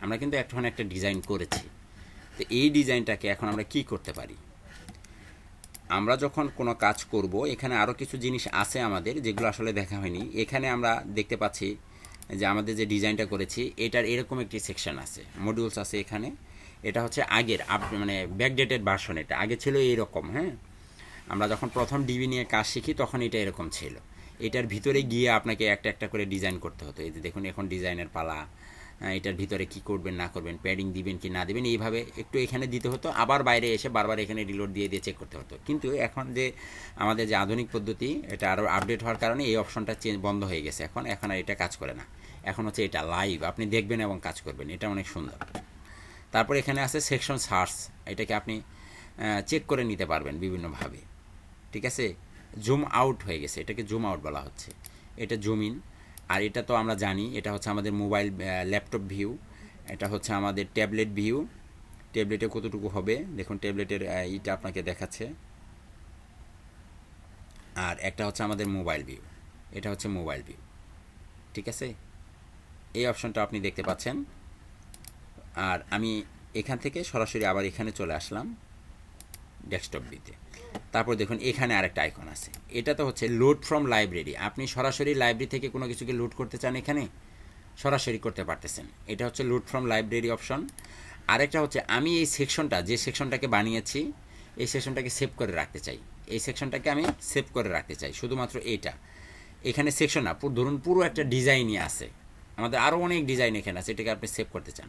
আমরা কিন্তু এখন একটা ডিজাইন করেছি। তো এই ডিজাইনটাকে এখন আমরা কি করতে পারি? আমরা যখন কোনো কাজ করব, এখানে আরও কিছু জিনিস আছে আমাদের যেগুলো আসলে দেখা হয়নি। এখানে আমরা দেখতে পাচ্ছি যে আমাদের যে ডিজাইনটা করেছি এটার এরকম একটি সেকশন আছে, মডিউলস আছে এখানে। এটা হচ্ছে আগের মানে ব্যাকডেটেড ভার্সন। এটা আগে ছিল এইরকম। হ্যাঁ, আমরা যখন প্রথম ডিবি নিয়ে কাজ শিখি তখন এটা এরকম ছিল। এটার ভিতরে গিয়ে আপনাকে একটা একটা করে ডিজাইন করতে হতো। এই যে দেখুন এখন ডিজাইনের পালা। এটার ভিতরে কি করবেন না করবেন, প্যাডিং দিবেন কি না দিবেন, এইভাবে একটু এখানে দিতে হতো, আবার বাইরে এসে বারবার এখানে রিলোড দিয়ে দিয়ে চেক করতে হতো। কিন্তু এখন যে আমাদের যে আধুনিক পদ্ধতি, এটা আরও আপডেট হওয়ার কারণে এই অপশনটা বন্ধ হয়ে গেছে। এখন আর এটা কাজ করে না। এখন হচ্ছে এটা লাইভ, আপনি দেখবেন এবং কাজ করবেন। এটা অনেক সুন্দর। তারপর এখানে আছে সেকশন সার্চ। এটাকে আপনি চেক করে নিতে পারবেন বিভিন্নভাবে। ঠিক আছে, জুম আউট হয়ে গেছে, এটাকে জুম আউট বলা হচ্ছে। এটা জুম ইন। আর এটা তো আমরা জানি, এটা হচ্ছে আমাদের মোবাইল ল্যাপটপ ভিউ। এটা হচ্ছে আমাদের ট্যাবলেট ভিউ। ট্যাবলেটে কতটুকু হবে দেখুন, ট্যাবলেটের এইটা আপনাকে দেখাচ্ছে। আর একটা হচ্ছে আমাদের মোবাইল ভিউ, এটা হচ্ছে মোবাইল ভিউ। ঠিক আছে, এই অপশনটা আপনি দেখতে পাচ্ছেন। আর আমি এখান থেকে সরাসরি আবার এখানে চলে আসলাম ডেস্কটপ ভিউতে। তারপর দেখুন এখানে আরেকটা আইকন আছে, এটা তো হচ্ছে লোড ফ্রম লাইব্রেরি। আপনি সরাসরি লাইব্রেরি থেকে কোনো কিছুকে লোড করতে চান, এখানে সরাসরি করতে পারতেছেন। এটা হচ্ছে লোড ফ্রম লাইব্রেরি অপশন। আরেকটা হচ্ছে আমি এই সেকশনটা, যে সেকশনটাকে বানিয়েছি, এই সেকশনটাকে সেভ করে রাখতে চাই। এই সেকশনটাকে আমি সেভ করে রাখতে চাই, শুধুমাত্র এইটা। এখানে সেকশন না, ধরুন পুরো একটা ডিজাইনই আছে, আমাদের আরও অনেক ডিজাইন এখানে আছে, এটাকে আপনি সেভ করতে চান।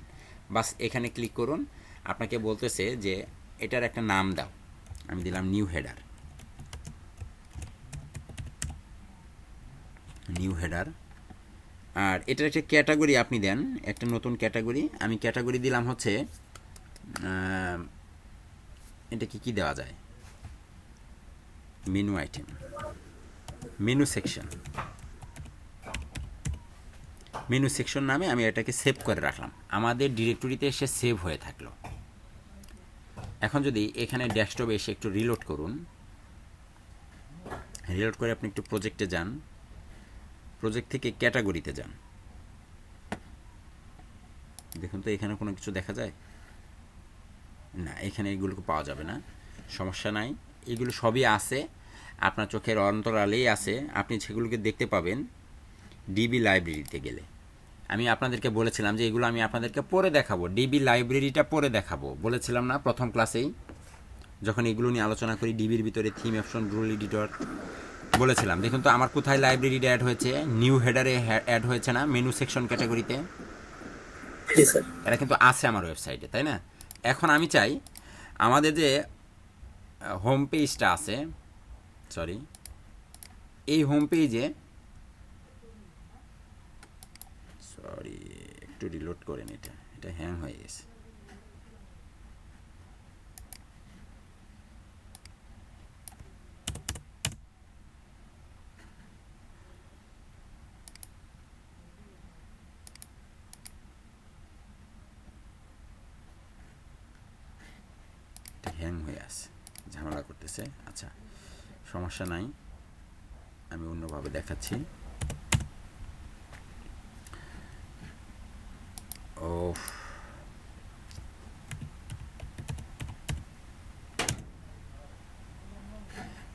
বাস এখানে ক্লিক করুন। আপনাকে বলতেছে যে এটার একটা নাম দাও। আমি দিলাম নিউ হেডার। আর এটার একটা ক্যাটাগরি আপনি দেন, একটা নতুন ক্যাটাগরি। আমি ক্যাটাগরি দিলাম হচ্ছে এটাকে কি দেওয়া যায়, menu item, menu section. Menu section নামে আমি এটাকে সেভ করে রাখলাম, আমাদের ডিরেক্টরিতে এসে সেভ হয়ে থাকলো। এখন যদি এখানে ডেস্কটপে এসে একটু রিলোড করুন, রিলোড করে আপনি একটু প্রজেক্টে যান, প্রজেক্ট থেকে ক্যাটাগরিতে যান। দেখুন তো এখানে কোনো কিছু দেখা যায় না, এখানে এগুলোকে পাওয়া যাবে না। সমস্যা নাই, এগুলো সবই আছে, আপনার চোখের অন্তরালেই আছে। আপনি সেগুলোকে দেখতে পাবেন ডিবি লাইব্রেরিতে গেলে। আমি আপনাদেরকে বলেছিলাম যে এগুলো আমি আপনাদেরকে পরে দেখাবো, ডিবি লাইব্রেরিটা পরে দেখাবো বলেছিলাম না প্রথম ক্লাসেই? যখন এগুলো নিয়ে আলোচনা করি ডিবির ভিতরে থিম অপশন রুল এডিটর বলেছিলাম। দেখুন তো আমার কোথায় লাইব্রেরিটা অ্যাড হয়েছে, নিউ হেডারে অ্যাড হয়েছে না, মেনু সেকশন ক্যাটাগরিতে। জি স্যার। এটা কিন্তু আছে আমার ওয়েবসাইটে, তাই না? এখন আমি চাই আমাদের যে হোম পেজটা আছে, সরি, এই হোম পেজে, সরি একটু রিলোড করেন, এটা হ্যাং হয়ে গেছে। হ্যাং হয়ে আছে, ঝামেলা করতেছে। আচ্ছা, সমস্যা নাই, আমি অন্যভাবে দেখাচ্ছি। ও,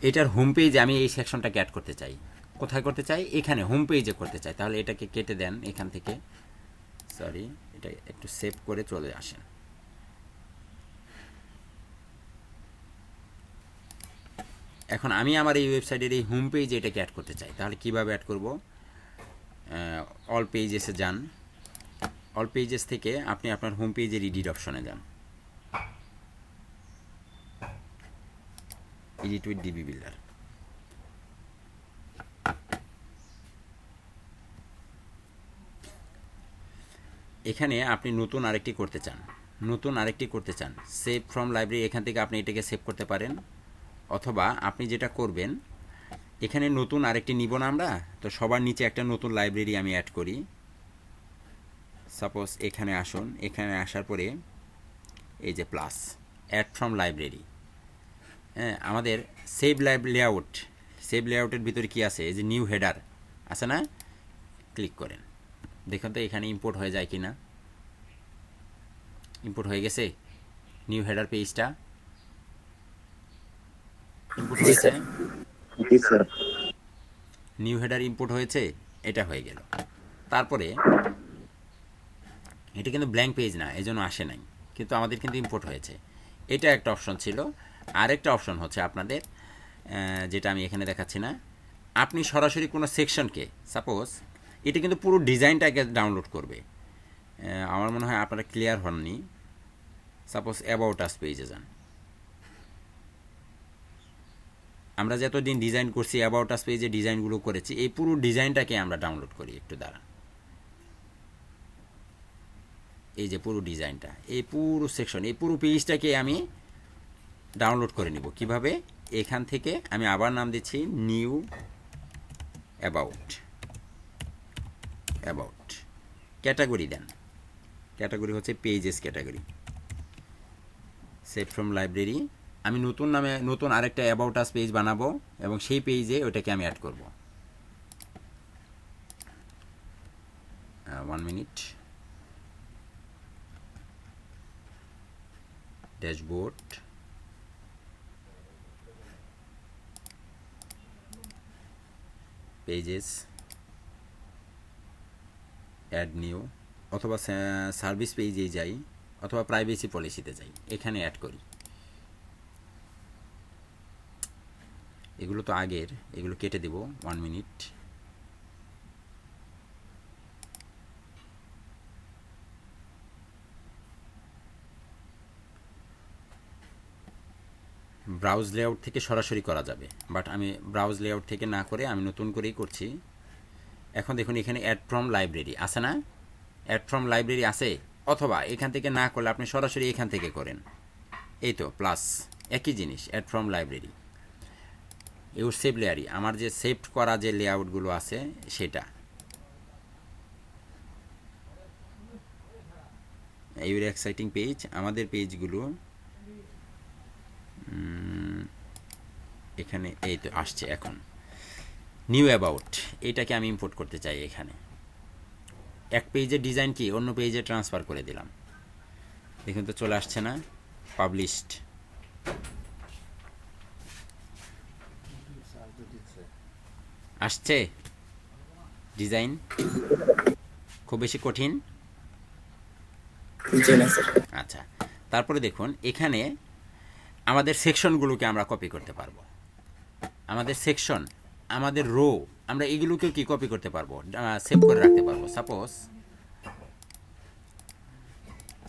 এটার হোম পেজে আমি এই সেকশনটাকে অ্যাড করতে চাই। কোথায় করতে চাই? এখানে হোম পেজে করতে চাই। তাহলে এটাকে কেটে দেন এখান থেকে, সরি, এটা একটু সেভ করে চলে আসেন। এখন আমি আমার এই ওয়েবসাইটের এই হোম পেজে এটাকে অ্যাড করতে চাই। তাহলে কিভাবে অ্যাড করব? অল পেজেসে যান, অল পেজেস থেকে আপনি আপনার হোম পেজের এডিট অপশনে যান, এডিট উইথ ডিবি বিল্ডার। এখানে আপনি নতুন আরেকটি করতে চান, সেভ ফ্রম লাইব্রেরি, এখান থেকে আপনি এটাকে সেভ করতে পারেন। অথবা আপনি যেটা করবেন, এখানে নতুন আরেকটি নিব না আমরা, তো সবার নিচে একটা নতুন লাইব্রেরি আমি অ্যাড করি। সাপোজ এখানে আসুন, এখানে আসার পরে এই যে প্লাস অ্যাড ফ্রম লাইব্রেরি, হ্যাঁ, আমাদের সেভ লেআউটের ভিতরে কি আছে? এই যে নিউ হেডার আছে না, ক্লিক করেন, দেখুন তো এখানে ইম্পোর্ট হয়ে যায় কি না। ইম্পোর্ট হয়ে গেছে নিউ হেডার পেজটা, ইম্পোর্ট হয়েছে, জি স্যার। নিউ হেডার ইম্পোর্ট হয়েছে, এটা হয়ে গেল। তারপরে এটা কিন্তু ব্ল্যাঙ্ক পেজ না, এই জন্য আসে নাই, কিন্তু আমাদের কিন্তু ইম্পোর্ট হয়েছে। এটা একটা অপশন ছিল। আরেকটা অপশন হচ্ছে আপনাদের, যেটা আমি এখানে দেখাচ্ছি না, আপনি সরাসরি কোনো সেকশনকে, সাপোজ এটা কিন্তু পুরো ডিজাইনটাকে ডাউনলোড করবে। আমার মনে হয় আপনারা ক্লিয়ার হননি। সাপোজ অ্যাবাউট আস পেজে যান, আমরা যতদিন ডিজাইন করছি অ্যাবাউট আস পেজে ডিজাইনগুলো করেছি, এই পুরো ডিজাইনটাকে আমরা ডাউনলোড করি। একটু দাঁড়ান, এই যে পুরো ডিজাইনটা, এই পুরো সেকশন, এই পুরো পেজটাকে আমি ডাউনলোড করে নিব। কিভাবে? এখান থেকে আমি আবার নাম দিচ্ছি new about, category then, category হচ্ছে pages category, save from library. আমি নতুন নামে নতুন আরেকটা অ্যাবাউট আস পেজ বানাবো এবং সেই পেজে ওটাকে আমি অ্যাড করব। 1 minute, dashboard, pages, add new, অথবা সার্ভিস পেজে যাই, অথবা প্রাইভেসি পলিসিতে যাই, এখানে অ্যাড করি। এগুলো তো আগের, এগুলো কেটে দেব। 1 মিনিট, ব্রাউজ লেআউট থেকে সরাসরি করা যাবে, বাট আমি ব্রাউজ লেআউট থেকে না করে আমি নতুন করেই করছি। এখন দেখুন এখানে অ্যাড ফ্রম লাইব্রেরি আছে না, অ্যাড ফ্রম লাইব্রেরি আছে। অথবা এখান থেকে না করলে আপনি সরাসরি এখান থেকে করেন, এই তো প্লাস, একই জিনিস, add from library. Your save লেয়ারি, আমার যে সেভ করা যে লেআউটগুলো আছে সেটা, ইউর এক্সাইটিং পেজ, আমাদের পেজগুলো এখানে এই তো আসছে। এখন নিউ অ্যাবাউট, এটাকে আমি ইম্পোর্ট করতে চাই। এখানে এক পেজের ডিজাইন কি অন্য পেজে ট্রান্সফার করে দিলাম, দেখুন তো চলে আসছে না, পাবলিশড, আসছে ডিজাইন, খুব বেশি কঠিন। আচ্ছা, তারপরে দেখুন এখানে আমাদের সেকশনগুলোকে আমরা কপি করতে পারবো, আমাদের সেকশন, আমাদের রো, আমরা এগুলোকেও কি কপি করতে পারবো, সেভ করে রাখতে পারবো।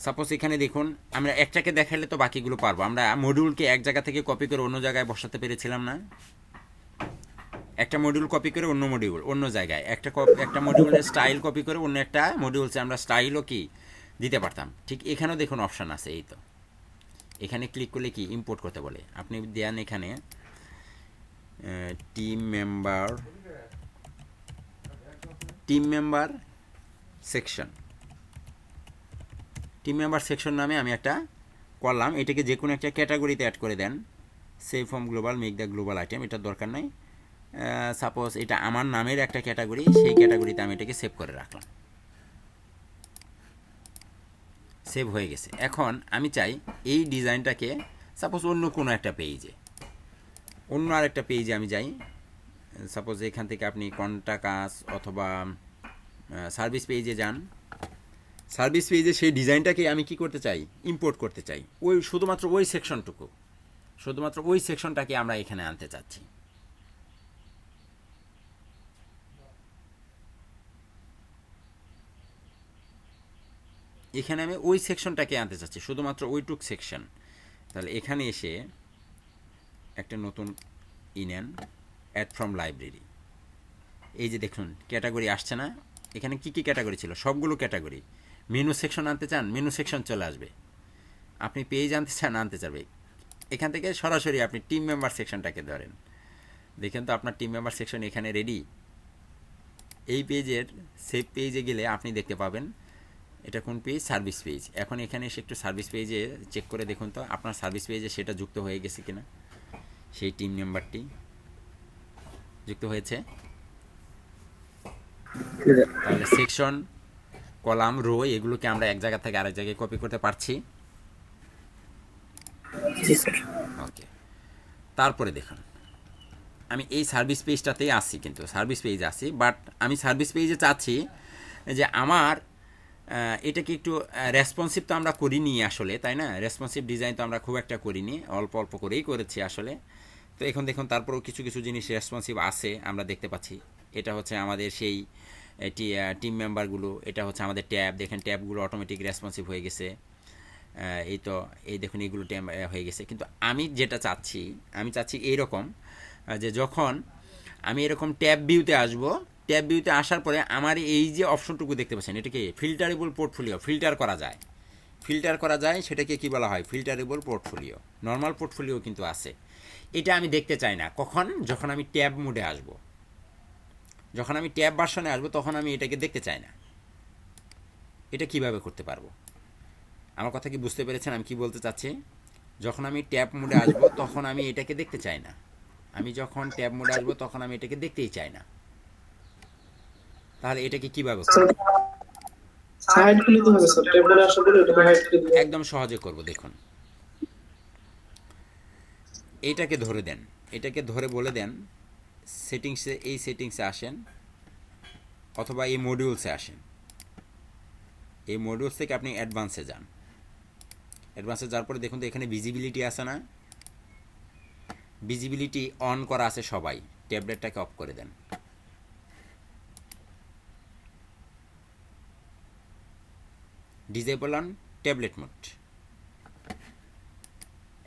সাপোজ এখানে দেখুন, আমরা একটাকে দেখালে তো বাকিগুলো পারবো। আমরা মডিউলকে এক জায়গা থেকে কপি করে অন্য জায়গায় বসাতে পেরেছিলাম না? একটা মডিউল কপি করে অন্য মডিউল অন্য জায়গায়, একটা মডিউলের স্টাইল কপি করে অন্য একটা মডিউলসে আমরা স্টাইলও কি দিতে পারতাম। ঠিক এখানেও দেখুন অপশান আছে, এই তো এখানে ক্লিক করলে কি ইম্পোর্ট করতে বলে, আপনি দেন এখানে team member section, team member section নামে আমি একটা করলাম। এটাকে যে কোনো একটা ক্যাটাগরিতে অ্যাড করে দেন, save from global make the global item, এটার দরকার নাই। সাপোজ এটা আমার নামের একটা ক্যাটাগরি, সেই ক্যাটাগরিতে আমি এটাকে সেভ করে রাখলাম। সেভ হয়ে গেছে। এখন আমি চাই এই ডিজাইনটাকে সাপোজ অন্য কোনো একটা পেজে, অন্য আরেকটা পেজে আমি যাই। সাপোজ এখান থেকে আপনি কন্টাকাস অথবা সার্ভিস পেজে যান। সার্ভিস পেজে সেই ডিজাইনটাকে আমি কি করতে চাই, ইম্পোর্ট করতে চাই। শুধুমাত্র ওই সেকশনটাকে আমরা এখানে আনতে চাচ্ছি। এখানে আমি ওই সেকশনটাকে আনতে চাচ্ছি, শুধুমাত্র ওইটুক সেকশন। তাহলে এখানে এসে একটা নতুন নেন, অ্যাড ফ্রম লাইব্রেরি। এই যে দেখুন ক্যাটাগরি আসছে না, এখানে কি কি ক্যাটাগরি ছিল, সবগুলো ক্যাটাগরি। মেনু সেকশন আনতে চান, মেনু সেকশন চলে আসবে। আপনি পেজ আনতে চান, আনতে চাবে। এখান থেকে সরাসরি আপনি টিম মেম্বার সেকশনটাকে ধরেন, দেখেন তো আপনার টিম মেম্বার সেকশন এখানে রেডি। এই পেজের সেভ পেজে গেলে আপনি দেখতে পাবেন এটা কোন পেজ, সার্ভিস পেজ। এখন এখানে এসে একটু সার্ভিস পেজে চেক করে দেখুন তো আপনার সার্ভিস পেজে সেটা যুক্ত হয়ে গেছে কিনা, সেই টিম মেম্বারটি যুক্ত হয়েছে। তাহলে সেকশন, কলাম, রো এগুলোকে আমরা এক জায়গা থেকে আরেক জায়গায় কপি করতে পারছি। ওকে, তারপরে দেখুন আমি এই সার্ভিস পেজটাতেই আসি, কিন্তু সার্ভিস পেজে আসি, বাট আমি সার্ভিস পেজে চাচ্ছি যে আমার এটাকে একটু রেসপন্সিভ তো আমরা করিনি আসলে, তাই না? রেসপন্সিভ ডিজাইন তো আমরা খুব একটা করিনি, অল্প অল্প করেই করেছি আসলে। তো এখন দেখুন তারপরেও কিছু কিছু জিনিস রেসপন্সিভ আছে আমরা দেখতে পাচ্ছি। এটা হচ্ছে আমাদের সেই টিম মেম্বারগুলো, এটা হচ্ছে আমাদের ট্যাব, দেখেন ট্যাবগুলো অটোমেটিক রেসপন্সিভ হয়ে গেছে। এই তো এই দেখুন এইগুলো ট্যাব হয়ে গেছে। কিন্তু আমি যেটা চাচ্ছি, আমি চাচ্ছি এইরকম যে যখন আমি এরকম ট্যাব ভিউতে আসবো, ট্যাব ভিউতে আসার পরে আমার এই যে অপশনটুকু দেখতে পাচ্ছেন, এটাকে ফিল্টারেবল পোর্টফোলিও, ফিল্টার করা যায়। সেটাকে কি বলা হয়, ফিল্টারেবল পোর্টফোলিও। নর্মাল পোর্টফোলিও কিন্তু আছে, এটা আমি দেখতে চাই না। কখন, যখন আমি ট্যাব মোডে আসব, যখন আমি ট্যাব ভার্সনে আসবো, তখন আমি এটাকে দেখতে চাই না। এটা কিভাবে করতে পারবো? আমার কথা কি বুঝতে পেরেছেন আমি কি বলতে চাচ্ছি? যখন আমি ট্যাব মোডে আসবো তখন আমি এটাকে দেখতে চাই না। আমি যখন ট্যাব মোডে আসবো তখন আমি এটাকে দেখতেই চাই না। তাহলে এটাকে কিভাবে একদম সহজে করব? দেখুন এটাকে ধরে দেন, এটাকে ধরে বলে দেন সেটিংসে, এই সেটিংসে আসেন অথবা এই মডিউলসে আসেন। এই মডিউলস থেকে আপনি অ্যাডভান্সে যান। অ্যাডভান্সে যাওয়ার পরে দেখুন তো এখানে ভিজিবিলিটি আছে না, ভিজিবিলিটি অন করা আছে সবাই। ট্যাবলেটটাকে অফ করে দেন। Disable on tablet mode.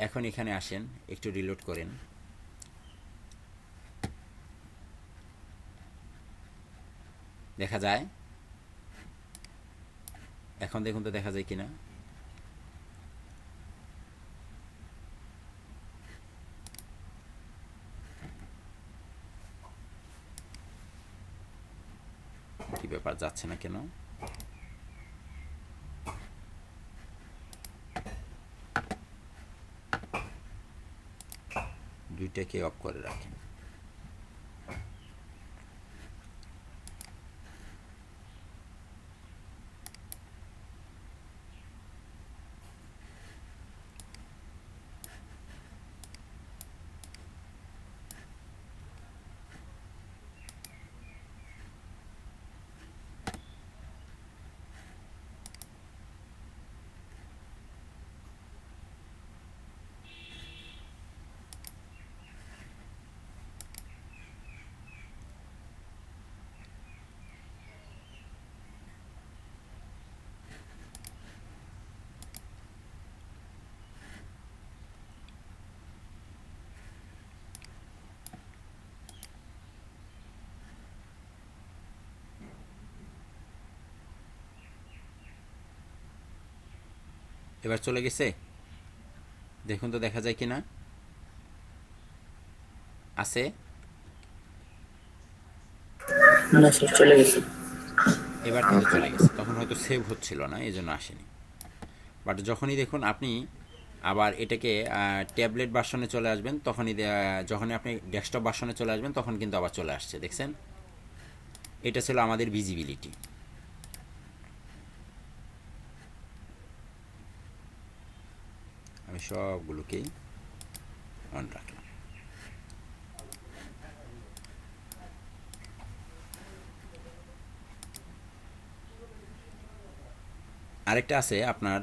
এখন এখানে আসেন, একটু রিলোড করেন। দেখা যায়, এখন দেখুন তো দেখা যায় কিনা। কি ব্যাপার, যাচ্ছে না কেন? দুইটাকে অফ করে রাখেন। এবার চলে গেছে, দেখুন তো দেখা যায় কি না, আছে? না স্যার, চলে গেছে। এবার কিন্তু চলে গেছে, তখন হয়তো সেভ হচ্ছিল না এই জন্য আসেনি। বাট যখনই দেখুন আপনি আবার এটাকে ট্যাবলেট ভার্সনে চলে আসবেন, তখনই যখনই আপনি ডেস্কটপ ভার্সনে চলে আসবেন তখন কিন্তু আবার চলে আসছে, দেখছেন? এটা ছিল আমাদের ভিজিবিলিটি। আমি সবগুলোকেই অন রাখলাম। আরেকটা আছে আপনার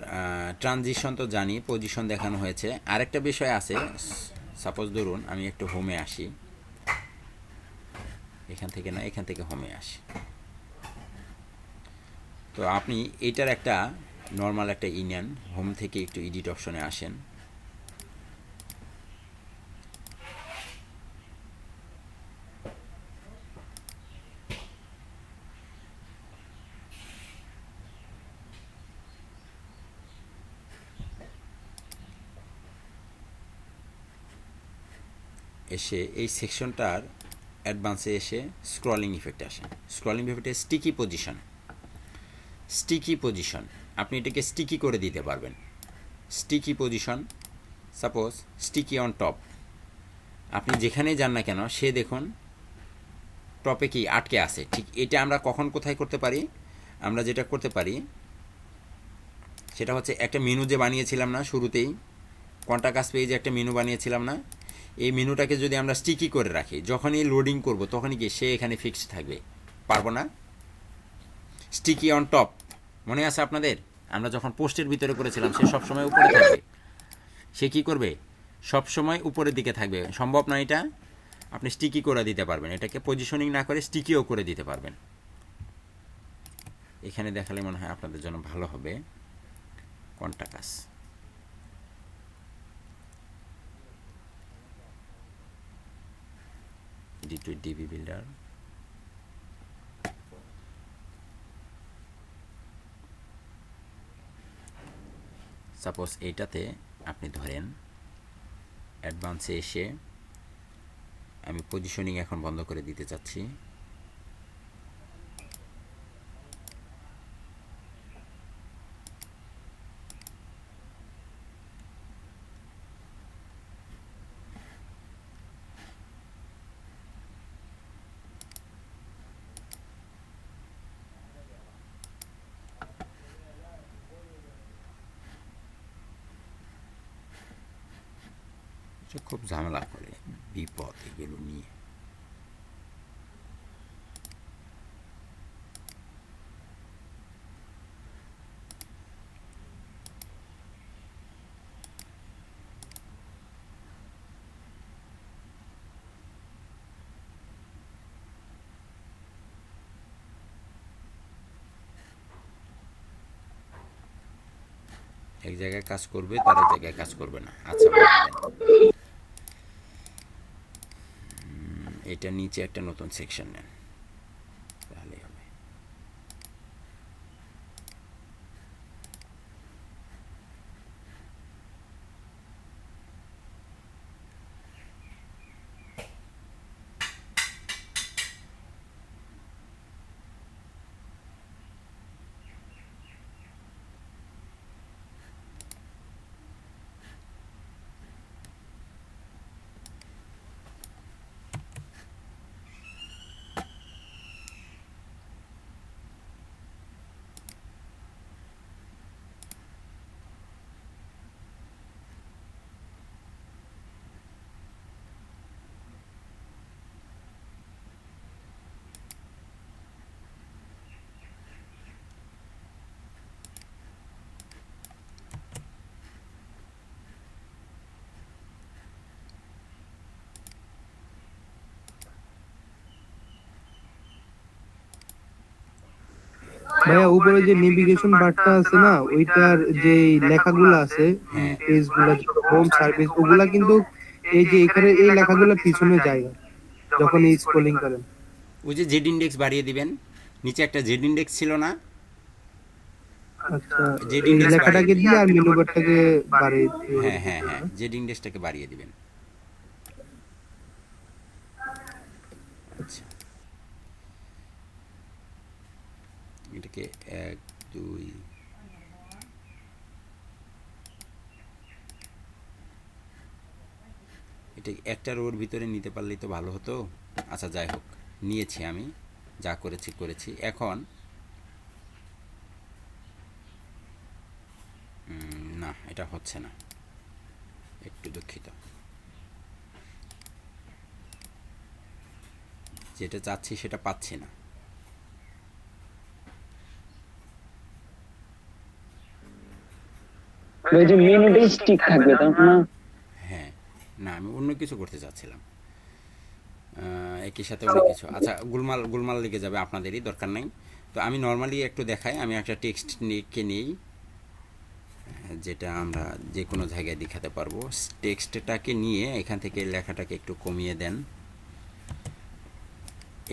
ট্রানজিশন, তো জানি পজিশন দেখানো হয়েছে। আরেকটা বিষয় আছে, সাপোজ ধরুন আমি একটু হোমে আসি, এখান থেকে না, এখান থেকে হোমে আসি। তো আপনি এটার একটা নর্মাল একটা নেন, হোম থেকে একটু এডিট অপশনে আসেন, এসে এই সেকশনটার অ্যাডভান্সে এসে স্ক্রলিং ইফেক্টে আসেন। স্ক্রলিং ইফেক্টে স্টিকি পজিশন, স্টিকি পজিশন আপনি এটাকে স্টিকি করে দিতে পারবেন। Sticky position, suppose sticky on top, আপনি যেখানেই যান না কেন সে দেখুন টপে কি আটকে আছে। ঠিক এটা আমরা কখন কোথায় করতে পারি? আমরা যেটা করতে পারি সেটা হচ্ছে একটা মেনু যে বানিয়েছিলাম না শুরুতেই, কন্টাক্ট পেজে একটা মেনু বানিয়েছিলাম না, এই মেনুটাকে যদি আমরা স্টিকি করে রাখি, যখনই লোডিং করব তখনই কি সে এখানে ফিক্সড থাকবে, পারবো না? স্টিকি অন টপ মনে আছে আপনাদের? আমরা যখন পোস্টের ভিতরে করেছিলাম সে সবসময় উপরে থাকবে। সে কি করবে? সবসময় উপরের দিকে থাকবে। সম্ভব না এটা? আপনি স্টিকি করে দিতে পারবেন, এটাকে পজিশনিং না করে স্টিকিও করে দিতে পারবেন। এখানে দেখালে মনে হয় আপনাদের জন্য ভালো হবে। কন্টাক্ট ডিবি বিল্ডার, সাপোজ এইটাতে আপনি ধরেন অ্যাডভান্সে এসে আমি পজিশনিং এখন বন্ধ করে দিতে চাচ্ছি। খুব ঝামেলা করে, বিপদ এগুলো নিয়ে। এক জায়গায় কাজ করবে, তার এক জায়গায় কাজ করবে না। আচ্ছা, এটা নিচে একটা নতুন সেকশন নেন, তাহলে হবে। ভাইয়া উপরে যে নেভিগেশন বারটা আছে না, ওইটার যে লেখাগুলো আছে, পেজগুলো, হোম সার্ভিস, ওগুলা কিন্তু এই যে এখানে এই লেখাগুলো পিছনে যায় যখন এই স্ক্রলিং করেন। ওই যে জেড ইন্ডেক্স বাড়িয়ে দিবেন, নিচে একটা জেড ইন্ডেক্স ছিল না? আচ্ছা, জেড এই ইন্ডেক্স লেখাটাকে বাড়িয়ে দিয়ে আর মেনু বারটাকে বাড়িয়ে হ্যাঁ হ্যাঁ হ্যাঁ, জেড ইন্ডেক্সটাকে বাড়িয়ে দিবেন। আচ্ছা, এটাকে 1 2 এটা একটা রোর ভিতরে নিতে পারলেই তো ভালো হতো। আচ্ছা যাই হোক, নিয়েছি আমি, যা করেছি করেছি। এখন না, এটা হচ্ছে না, একটু দুঃখিত। যেটা চাচ্ছি সেটা পাচ্ছি না। ওই যে মেনুটাই স্টিক থাকবে তাই না? হ্যাঁ, না আমি অন্য কিছু করতে চাচ্ছিলাম, একই সাথে অনেক কিছু। আচ্ছা, গোলমাল গোলমাল লেগে যাবে, আপনাদেরই দরকার নাই। তো আমি নর্মালি একটু দেখাই, আমি একটা টেক্সট নিই, যেটা আমরা যে কোনো জায়গায় দেখাতে পারবো। টেক্সটটাকে নিয়ে এখান থেকে লেখাটাকে একটু কমিয়ে দেন,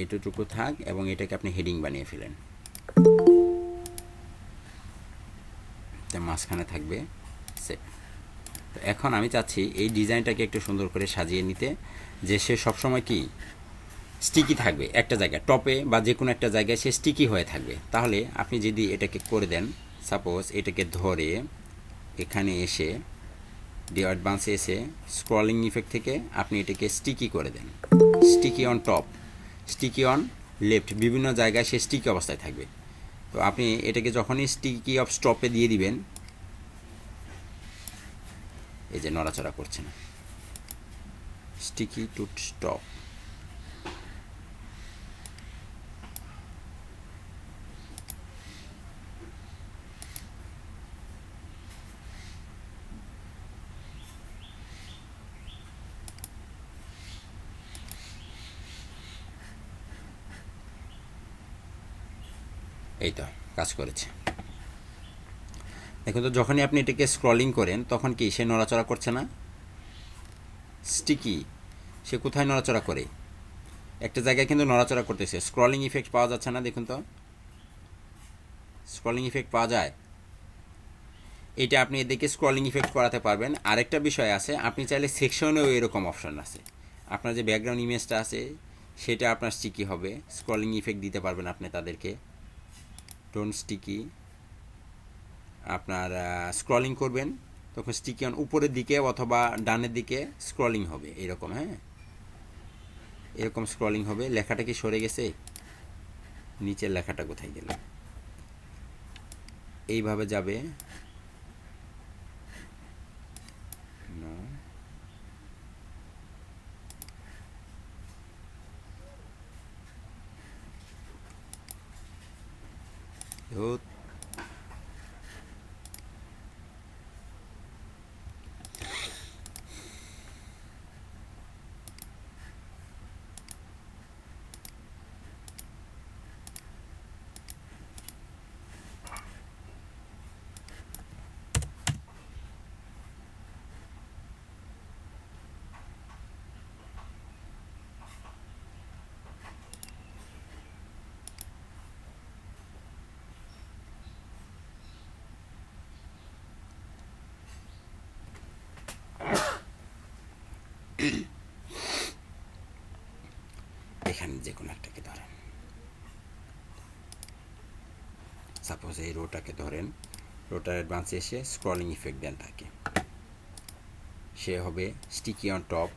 এটুকু থাক, এবং এটাকে আপনি হেডিং বানিয়ে ফেলেন, মাঝখানে থাকবে সেভ। তো এখন আমি চাচ্ছি এই ডিজাইনটাকে একটু সুন্দর করে সাজিয়ে নিতে, যে সে সবসময় কি স্টিকি থাকবে একটা জায়গায়, টপে বা যে কোনো একটা জায়গায় সে স্টিকি হয়ে থাকবে। তাহলে আপনি যদি এটাকে করে দেন, সাপোজ এটাকে ধরে এখানে এসে অ্যাডভান্সে এসে স্ক্রলিং ইফেক্ট থেকে আপনি এটাকে স্টিকি করে দেন, sticky on top, sticky on left, বিভিন্ন জায়গায় সে স্টিকি অবস্থায় থাকবে। তো আপনি এটাকে যখনই স্টিকি অফ স্টপে দিয়ে দিবেন, এই যে নড়াচড়া করছে না, স্টিকি টু স্টপ, এই তো কাজ করেছে। দেখুন তো, যখনই আপনি এটাকে স্ক্রলিং করেন তখন কি সে নড়াচড়া করছে না? স্টিকি, সে কোথায় নড়াচড়া করে? একটা জায়গায় কিন্তু নড়াচড়া করতেছে। স্ক্রলিং ইফেক্ট পাওয়া যাচ্ছে না, দেখুন তো, স্ক্রলিং ইফেক্ট পাওয়া যায়। এটা আপনি এদিকে স্ক্রলিং ইফেক্ট করাতে পারবেন। আরেকটা বিষয় আছে, আপনি চাইলে সেকশনেও এরকম অপশন আছে, আপনার যে ব্যাকগ্রাউন্ড ইমেজটা আছে সেটা আপনার স্টিকি হবে, স্ক্রলিং ইফেক্ট দিতে পারবেন আপনি তাদেরকে। ডোন্ট স্টিকি, আপনার স্ক্রলিং করবেন তখন স্টিকি অন উপরের দিকে অথবা ডানের দিকে স্ক্রলিং হবে এরকম। হ্যাঁ, এরকম স্ক্রলিং হবে। লেখাটা কি সরে গেছে? নিচের লেখাটা কোথায় গেল? এইভাবে যাবে, এখানে যে কোনো একটাকে ধরেন, সাপোজ এই রোটাকে ধরেন, রোটার অ্যাডভান্সে এসে স্ক্রলিং ইফেক্ট দেন তাকে, সে হবে স্টিকি অন টপ।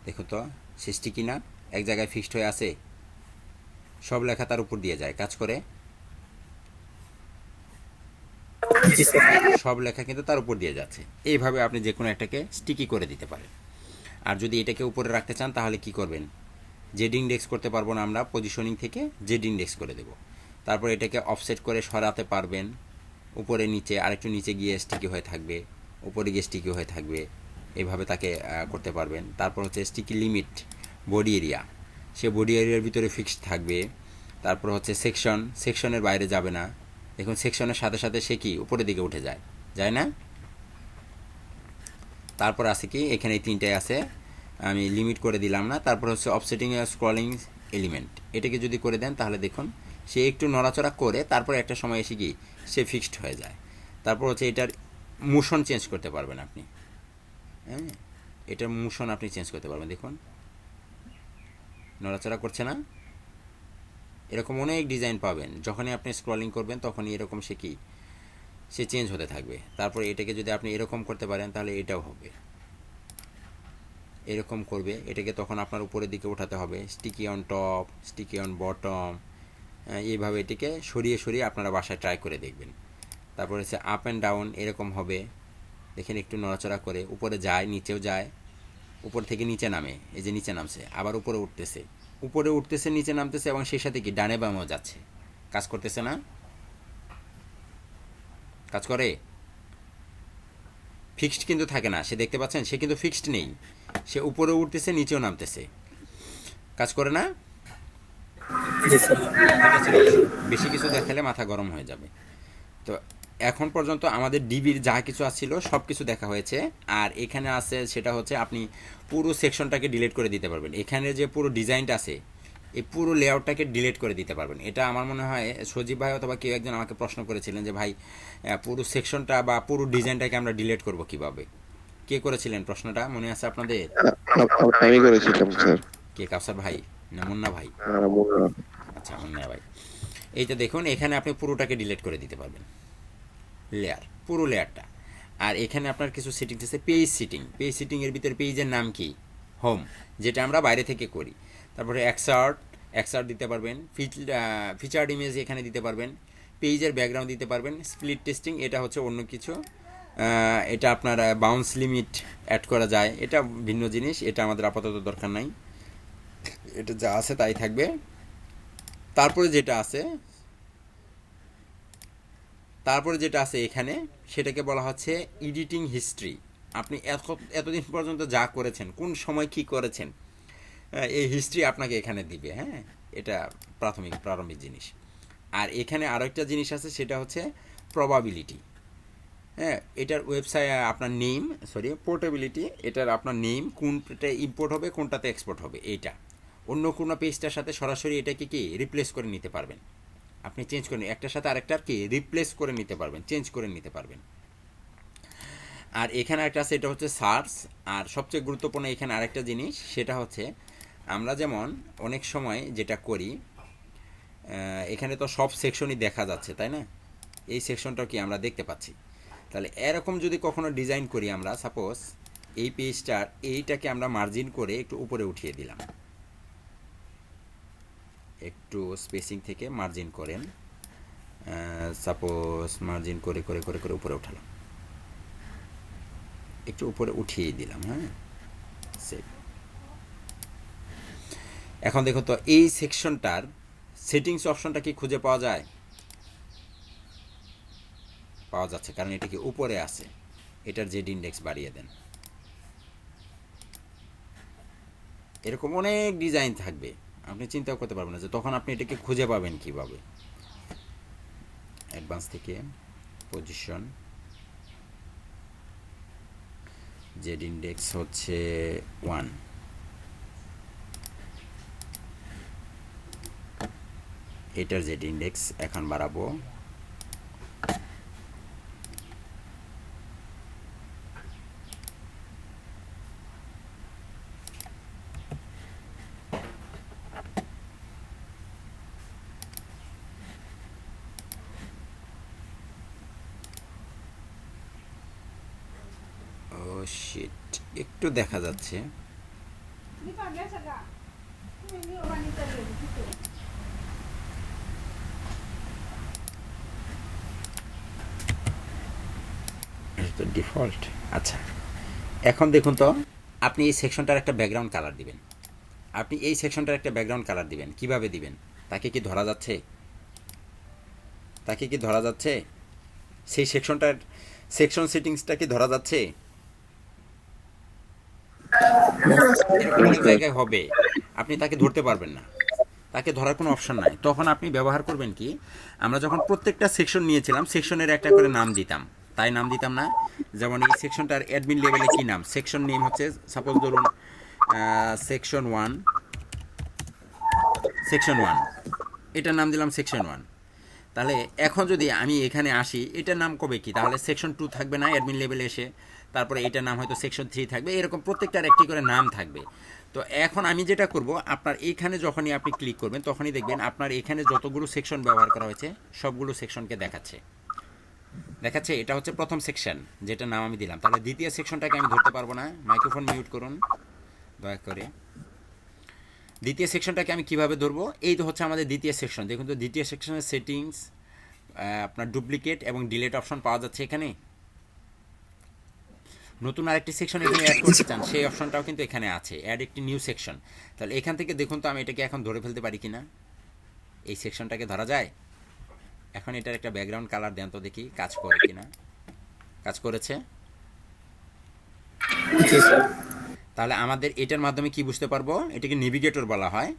দেখো তো, সে স্টিকি না, এক জায়গায় ফিক্সড হয়ে আছে, সব লেখা তার উপর দিয়ে যায়, কাজ করে, সব লেখা কিন্তু তার উপর দিয়ে যাচ্ছে। এইভাবে আপনি যে কোনো একটাকে স্টিকি করে দিতে পারেন। আর যদি এটাকে উপরে রাখতে চান তাহলে কি করবেন? জেড ইন্ডেক্স করতে পারবো না আমরা, পজিশনিং থেকে জেড ইন্ডেক্স করে দেব। তারপর এটাকে অফসেট করে সরাতে পারবেন, উপরে নিচে, আরেকটু নিচে গিয়ে স্টিকি হয়ে থাকবে, উপরে গিয়ে স্টিকি হয়ে থাকবে, এইভাবে তাকে করতে পারবেন। তারপর হচ্ছে স্টিকি লিমিট, বডি এরিয়া, সে বডি এরিয়ার ভিতরে ফিক্সড থাকবে। তারপর হচ্ছে সেকশন, সেকশনের বাইরে যাবে না। দেখুন সেকশনের সাথে সাথে সে কি উপরের দিকে উঠে যায়, যায় না? তারপর আছে কি, এখানে এই তিনটায় আছে, আমি লিমিট করে দিলাম না। তারপর হচ্ছে অফসেটিং স্ক্রলিং এলিমেন্ট, এটাকে যদি করে দেন তাহলে দেখুন সে একটু নড়াচড়া করে তারপরে একটা সময় এসে কি সে ফিক্সড হয়ে যায়। তারপর হচ্ছে এটার মোশন চেঞ্জ করতে পারবেন আপনি, হ্যাঁ এটার মোশন আপনি চেঞ্জ করতে পারবেন। দেখুন নড়াচড়া করছে না, এরকম অনেক ডিজাইন পাবেন। যখনই আপনি স্ক্রলিং করবেন তখনই এরকম সে চেঞ্জ হতে থাকবে। তারপরে এটাকে যদি আপনি এরকম করতে পারেন তাহলে এটাও হবে, এরকম করবে। এটাকে তখন আপনার উপরের দিকে উঠাতে হবে, sticky on top, sticky on bottom, এইভাবে এটিকে সরিয়ে সরিয়ে আপনারা বাসায় ট্রাই করে দেখবেন। তারপরে হচ্ছে আপ অ্যান্ড ডাউন এরকম হবে, দেখেন একটু নড়াচড়া করে উপরে যায় নিচেও যায়, উপর থেকে নিচে নামে, এই যে নিচে নামছে আবার উপরে উঠতেছে, উপরে উঠতেছে নিচে নামতেছে এবং সেই সাথে কি ডানে বামেও যাচ্ছে। কাজ করতেছে না? কাজ করে? ফিক্সড কিন্তু থাকে না, সে দেখতে পাচ্ছেন সে কিন্তু ফিক্সড নেই, সে উপরে উঠতেছে নিচেও নামতেছে। কাজ করে না? বেশি কিছু দেখালে মাথা গরম হয়ে যাবে। তো এখন পর্যন্ত আমাদের ডিবির যা কিছু আসছিল সব কিছু দেখা হয়েছে। আর এখানে আছে সেটা হচ্ছে আপনি পুরো সেকশনটাকে ডিলিট করে দিতে পারবেন। এখানে যে পুরো ডিজাইনটা আছে এই পুরো লেআউটটাকে ডিলিট করে দিতে পারবেন। এটা আমার মনে হয় সজীব ভাই অথবা কেউ একজন আমাকে প্রশ্ন করেছিলেন যে ভাই পুরো সেকশনটা বা পুরো ডিজাইনটাকে আমরা ডিলিট করব কিভাবে। কে করেছিলেন প্রশ্নটা, মনে আছে আপনাদের? আমি করেছিলাম স্যার। কে, কাউসার ভাই না মুন্না ভাই? আচ্ছা মুন্না ভাই। এইটা দেখুন এখানে আপনি পুরোটাকে ডিলিট করে দিতে পারবেন, লেয়ার, পুরো লেয়ারটা। আর এখানে আপনার কিছু সেটিংস আছে, পেজ সিটিং। পেজ সিটিংয়ের ভিতরে পেজের নাম কি? হোম, যেটা আমরা বাইরে থেকে করি। তারপরে এক্সার্ট দিতে পারবেন, ফিচার্ড ইমেজ এখানে দিতে পারবেন, পেজের ব্যাকগ্রাউন্ড দিতে পারবেন। স্প্লিট টেস্টিং এটা হচ্ছে অন্য কিছু, এটা আপনার বাউন্স লিমিট অ্যাড করা যায়, এটা ভিন্ন জিনিস, এটা আমাদের আপাতত দরকার নাই, এটা যা আছে তাই থাকবে। তারপরে যেটা আছে এখানে সেটাকে বলা হচ্ছে এডিটিং হিস্ট্রি। আপনি এতদিন পর্যন্ত যা করেছেন, কোন সময় কি করেছেন, এই হিস্ট্রি আপনাকে এখানে দিবে। হ্যাঁ, এটা প্রারম্ভিক জিনিস। আর এখানে আরও একটা জিনিস আছে, সেটা হচ্ছে প্রবাবিলিটি। হ্যাঁ, এটার ওয়েবসাইট আপনার নেম, পোর্টেবিলিটি, এটার আপনার নেম কোনটা ইম্পোর্ট হবে কোনটাতে এক্সপোর্ট হবে, এইটা অন্য কোনো পেজটার সাথে সরাসরি এটাকে কি রিপ্লেস করে নিতে পারবেন। আপনি চেঞ্জ করে একটার সাথে আরেকটার কি রিপ্লেস করে নিতে পারবেন, চেঞ্জ করে নিতে পারবেন। আর এখানে একটা আছে, এটা হচ্ছে সার্চ। আর সবচেয়ে গুরুত্বপূর্ণ এখানে আরেকটা জিনিস, সেটা হচ্ছে আমরা যেমন অনেক সময় যেটা করি, এখানে তো সব সেকশনই দেখা যাচ্ছে তাই না, এই সেকশনটাও কি আমরা দেখতে পাচ্ছি। তাহলে এরকম যদি কখনো ডিজাইন করি আমরা, সাপোজ এই পেজটার এইটাকে আমরা মার্জিন করে একটু উপরে উঠিয়ে দিলাম, একটু স্পেসিং থেকে মার্জিন করেন, সাপোজ মার্জিন করে করে করে করে উপরে উঠালাম, একটু উপরে উঠিয়ে দিলাম। হ্যাঁ, সেভ। এখন দেখো তো এই সেকশনটার সেটিংস অপশনটা কি খুঁজে পাওয়া যায়? পাওয়া যাচ্ছে, কারণ এটা কি উপরে আছে। এটার জেড ইন্ডেক্স বাড়িয়ে দেন। এরকম অনেক ডিজাইন থাকবে, আপনি চিন্তাও করতে পারবেন না যে তখন আপনি এটাকে খুঁজে পাবেন কিভাবে। অ্যাডভান্স থেকে পজিশন, জেড ইন্ডেক্স হচ্ছে 1, এটার জেড ইন্ডেক্স এখন বাড়াবো, শিট, একটু দেখা যাচ্ছে। ডিফল্ট। আচ্ছা, এখন দেখুন তো, আপনি এই সেকশনটার একটা ব্যাকগ্রাউন্ড কালার দিবেন। আপনি এই সেকশনটার একটা ব্যাকগ্রাউন্ড কালার দিবেন, কিভাবে দিবেন? তাকে কি ধরা যাচ্ছে? তাকে কি ধরা যাচ্ছে? সেই সেকশন সেটিংসটা কি ধরা যাচ্ছে? অনেক জায়গায় হবে, আপনি তাকে ধরতে পারবেন না, তাকে ধরার কোনো অপশন নাই। তখন আপনি ব্যবহার করবেন কি, আমরা যখন প্রত্যেকটা সেকশন নিয়েছিলাম সেকশনের একটা করে নাম দিতাম, তাই নাম দিতাম না? যেমন এই সেকশনটার অ্যাডমিন লেভেলে কি নাম, সেকশন নেম হচ্ছে সাপোজ ধরুন সেকশন 1, এটার নাম দিলাম সেকশন 1। তাহলে এখন যদি আমি এখানে আসি, এটার নাম কবে কি, তাহলে সেকশন 2 থাকবে না অ্যাডমিন লেভেলে এসে, তারপরে এটার নাম হয়তো সেকশন 3 থাকবে, এরকম প্রত্যেকটার একটি করে নাম থাকবে। তো এখন আমি যেটা করব, আপনার এইখানে যখনই আপনি ক্লিক করবেন তখনই দেখবেন আপনার এখানে যতগুলো সেকশন ব্যবহার করা হয়েছে সবগুলো সেকশনকে দেখাচ্ছে। এটা হচ্ছে প্রথম সেকশন, যেটা নাম আমি দিলাম। তাহলে দ্বিতীয় সেকশনটাকে আমি ধরতে পারবো না, মাইক্রোফোন মিউট করুন দয়া করে। দ্বিতীয় সেকশনটাকে আমি কিভাবে ধরবো, এই তো হচ্ছে আমাদের দ্বিতীয় সেকশন। দেখুন তো দ্বিতীয় সেকশনের সেটিংস, আপনার ডুপ্লিকেট এবং ডিলিট অপশন পাওয়া যাচ্ছে এখানে। নতুন আরেকটি সেকশন এখানে অ্যাড করতে চান, সেই অপশনটাও কিন্তু এখানে আছে, অ্যাড একটি নিউ সেকশন। তাহলে এখান থেকে দেখুন তো আমি এটাকে এখন ধরে ফেলতে পারি কিনা, এই সেকশনটাকে ধরা যায়। এখন এটার একটা ব্যাকগ্রাউন্ড কালার দেন তো দেখি কাজ করে কিনা। কাজ করেছে। তাহলে আমাদের এটার মাধ্যমে কি বুঝতে পারবো, এটাকে নেভিগেটর বলা হয়।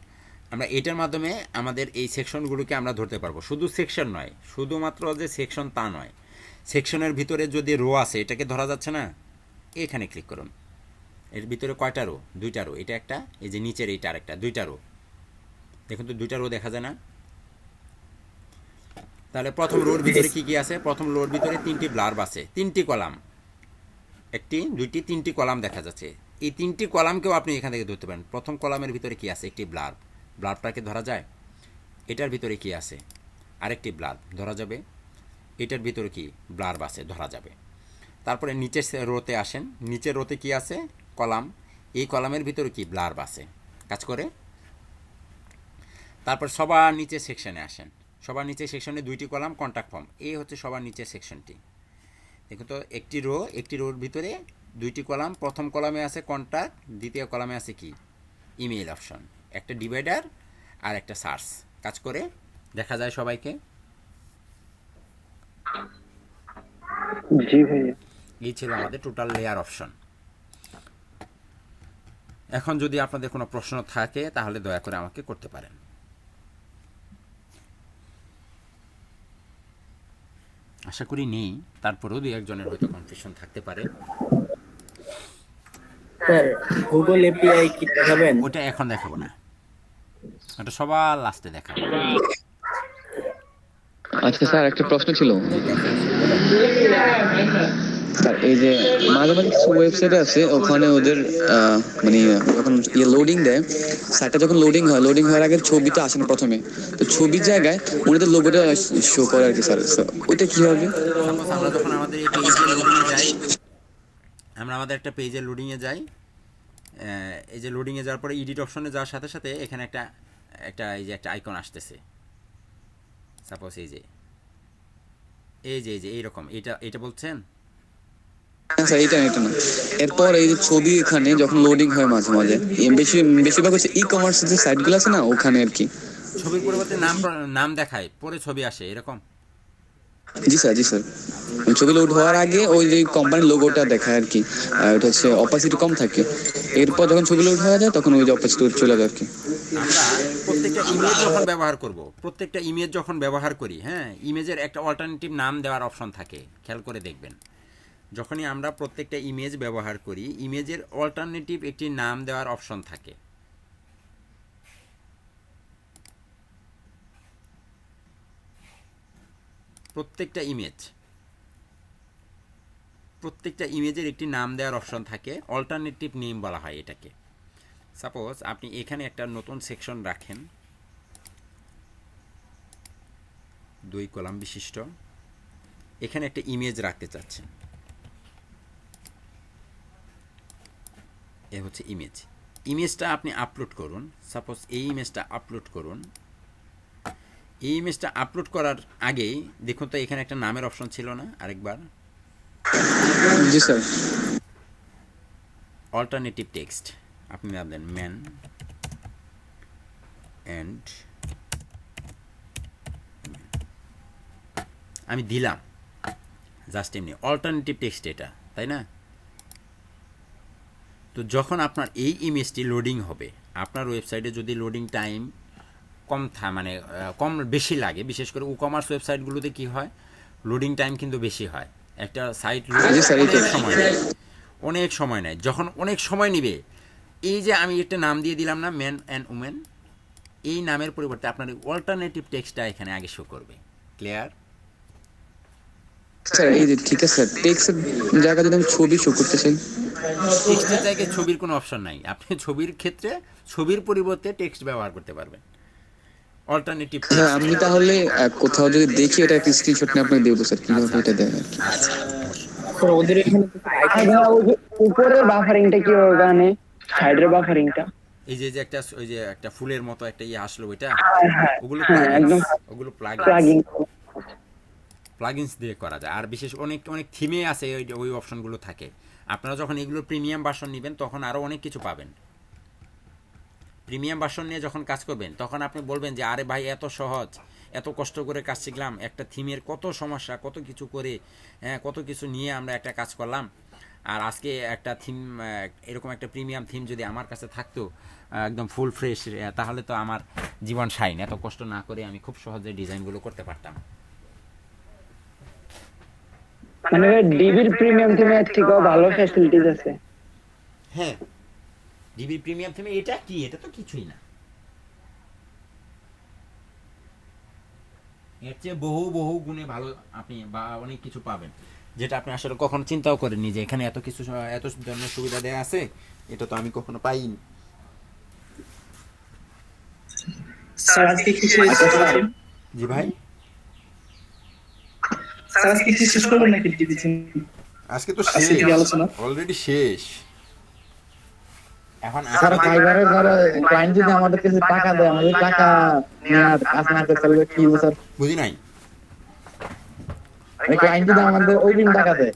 আমরা এটার মাধ্যমে আমাদের এই সেকশনগুলোকে আমরা ধরতে পারবো। শুধু সেকশন নয়, শুধুমাত্র যে সেকশন তা নয়, সেকশনের ভিতরে যদি রো আছে এটাকে ধরা যাচ্ছে না, এখানে ক্লিক করুন। এর ভিতরে কয়টা রো, 2টা রো, এটা একটা, এই যে নিচের এইটা আরেকটা, 2টা রো। দেখুন তো 2টা রো দেখা যায় না। তাহলে প্রথম রোর ভিতরে কি কি আছে, প্রথম রোর ভিতরে 3টি ব্লার্ব আছে, 3টি কলাম, 1টি 2টি 3টি কলাম দেখা যাচ্ছে। এই 3টি কলামকেও আপনি এখান থেকে ধরতে পারেন। প্রথম কলামের ভিতরে কি আছে, একটি ব্লার্ব, ব্লার্বটাকে ধরা যায়। এটার ভিতরে কি আছে, আরেকটি ব্লার্ব ধরা যাবে। এটার ভিতরে কি ব্লার্ব আছে, ধরা যাবে। তারপরে নিচের রোতে আসেন, নিচের রোতে কি আছে, কলাম, এই কলামের ভিতরে কি ব্লার্ব আছে, কাজ করে। তারপর সবার নিচের সেকশনে আসেন, সবার নিচের সেকশনে 2টি কলাম, কন্ট্যাক্ট ফর্ম, এই হচ্ছে সবার নিচের সেকশনটি। দেখুন তো একটি রোর ভিতরে 2টি কলাম, প্রথম কলামে আছে কন্ট্যাক্ট, দ্বিতীয় কলামে আছে কি ইমেইল অপশন, একটা ডিভাইডার আর একটা সার্চ, কাজ করে দেখা যায় সবাইকে। জি ভাইয়া। এই ছিল আমাদের টোটাল লেয়ার অপশন। এখন যদি আপনাদের কোনো প্রশ্ন থাকে তাহলে দয়া করে আমাকে করতে পারেন। আশা করি নেই, তারপরেও 2-1 জনের হয়তো কনফিউশন থাকতে পারে। স্যার গুগল এপিআই কি দেখাবেন? ওটা এখন দেখাবো না, ওটা সবার লাস্টে দেখাবো। আচ্ছা স্যার, একটা প্রশ্ন ছিল স্যার। এই যে মাঝে মাঝে কিছু ওয়েবসাইট আছে, ওখানে ওদের মানে যখন লোডিং দেয়, সাইটটা যখন লোডিং হওয়ার আগে ছবি তো আসে না প্রথমে, তো ছবির জায়গায় ওনাদের লোগোটা শো করে আর কি স্যার। ওইটা কি হবে? সাপোজ আমরা যখন আমাদের এই পেজে লোডিংয়ে যাই, আমরা আমাদের একটা পেজে লোডিংয়ে যাই, এই যে লোডিংয়ে যাওয়ার পরে এডিট অপশনে যাওয়ার সাথে সাথে এখানে একটা এই যে একটা আইকন আসতেছে। সাপোজ এই যে এইরকম, এটা বলছেন স্যার এটা না। এরপর এই যে ছবি এখানে যখন লোডিং হয় মাঝে মাঝে, বেশিরভাগ হচ্ছে ই কমার্স যে সাইটগুলো আছে না, ওখানে আর কি ছবির পরিবর্তে নাম দেখায়, পরে ছবি আসে, এরকম। জি স্যার ছবি লোড হওয়ার আগে ওই যে কোম্পানির লোগোটা দেখায় আর কি, এটা হচ্ছে অপাসিটি কম থাকে। এরপর যখন ছবি লোড হয়ে যায় তখন ওই যে অপাসিটি চলে যায় আর কি। আমরা প্রত্যেকটা ইমেজ যখন ব্যবহার করি, হ্যাঁ, ইমেজের একটা অল্টারনেটিভ নাম দেওয়ার অপশন থাকে, খেয়াল করে দেখবেন। যখনই আমরা প্রত্যেকটা ইমেজ ব্যবহার করি, ইমেজের অল্টারনেটিভ একটি নাম দেওয়ার অপশন থাকে। প্রত্যেকটা ইমেজের একটি নাম দেওয়ার অপশন থাকে, অল্টারনেটিভ নেম বলা হয় এটাকে। সাপোজ আপনি এখানে একটা নতুন সেকশন রাখেন, 2 কলাম বিশিষ্ট, এখানে একটা ইমেজ রাখতে চাচ্ছেন, এ হচ্ছে ইমেজটা আপনি আপলোড করুন। সাপোজ এই ইমেজটা আপলোড করুন। এই ইমেজটা আপলোড করার আগেই দেখুন তো এখানে একটা নামের অপশন ছিল না, আরেকবার। জি স্যার। অল্টারনেটিভ টেক্সট আপনি ভাবলেন ম্যান অ্যান্ড, আমি দিলাম জাস্ট এমনি অল্টারনেটিভ টেক্সট, এটা তাই না? তো যখন আপনার এই ইমেজটি লোডিং হবে, আপনার ওয়েবসাইটে যদি লোডিং টাইম বেশি লাগে, বিশেষ করে ই কমার্স ওয়েবসাইটগুলোতে কি হয়, লোডিং টাইম কিন্তু বেশি হয়। একটা সাইট অনেক সময় নেয়। যখন অনেক সময় নেবে, এই যে আমি একটা নাম দিয়ে দিলাম না, ম্যান অ্যান্ড উমেন, এই নামের পরিবর্তে আপনার অল্টারনেটিভ টেক্সটটা এখানে আগে শো করবে। ক্লিয়ার? স্যার এই যে ঠিক আছে স্যার, টেক্সটের জায়গায় যদি আমি ছবি শো করতে চাই, টেক্সটের জায়গায় ছবির কোনো অপশন নাই, আপনি ছবির ক্ষেত্রে ছবির পরিবর্তে টেক্সট ব্যবহার করতে পারবেন। অল্টারনেটিভ স্যার আমি তাহলে কোথাও যদি দেখি এটা একটা স্ক্রিনশট নিয়ে আপনাকে দেবো স্যার, কিভাবে এটা দেয় আর কি। স্যার ওদের এখানে তো আর ভাইয়া ওই যে উপরের বাফারিংটা কি ওখানে সাইডের বাফারিংটা? এই যে যে একটা ওই যে একটা ফুলের মতো একটা ইয়ে আসলো ওইটা, হ্যাঁ ওগুলো হ্যাঁ একদম ওগুলো প্লাগিং। প্লাগইনস দিয়ে করা যায়। আর বিশেষ অনেক অনেক থিমে আছে ওই অপশনগুলো থাকে। আপনারা যখন এগুলো প্রিমিয়াম ভার্সন নেবেন তখন আরও অনেক কিছু পাবেন। প্রিমিয়াম ভার্সন নিয়ে যখন কাজ করবেন তখন আপনি বলবেন যে আরে ভাই এত সহজ, এত কষ্ট করে কাজ শিখলাম, একটা থিমের কত সমস্যা, কত কিছু করে, কত কিছু নিয়ে আমরা একটা কাজ করলাম, আর আজকে একটা থিম, এরকম একটা প্রিমিয়াম থিম যদি আমার কাছে থাকতো একদম ফুল ফ্রেশ, তাহলে তো আমার জীবন শাইন, এত কষ্ট না করে আমি খুব সহজে ডিজাইনগুলো করতে পারতাম। মানে ডিবির প্রিমিয়াম থিমের থেকেও ভালো ফ্যাসিলিটিস আছে। হ্যাঁ, ডিবি প্রিমিয়াম থিমে এটা কি, এটা তো কিছুই না, এর চেয়ে বহু বহু গুণে ভালো আপনি বা অনেক কিছু পাবেন, যেটা আপনি আসলে কখনো চিন্তাও করেননি যে এখানে এত কিছু এত ধরনের সুবিধা দেওয়া আছে, এটা তো আমি কখনো পাইনি। স্যার আজকে কি শেষ করবেন? জি ভাই, স্যার আজকে কি শেষ করবেন নাকি ডিবিসি? আজকে তো আজকে কি আলোচনা? অলরেডি শেষ। এখন স্যার ফাইবারের ধরো ক্লায়েন্ট যদি আমাদের কাছে টাকা দেয়, আমাদের টাকা নেওয়ার কাজ না করতে পারলে কি হবে স্যার? বুঝি নাই। ক্লায়েন্ট যদি আমাদের অগ্রিম টাকা দেয়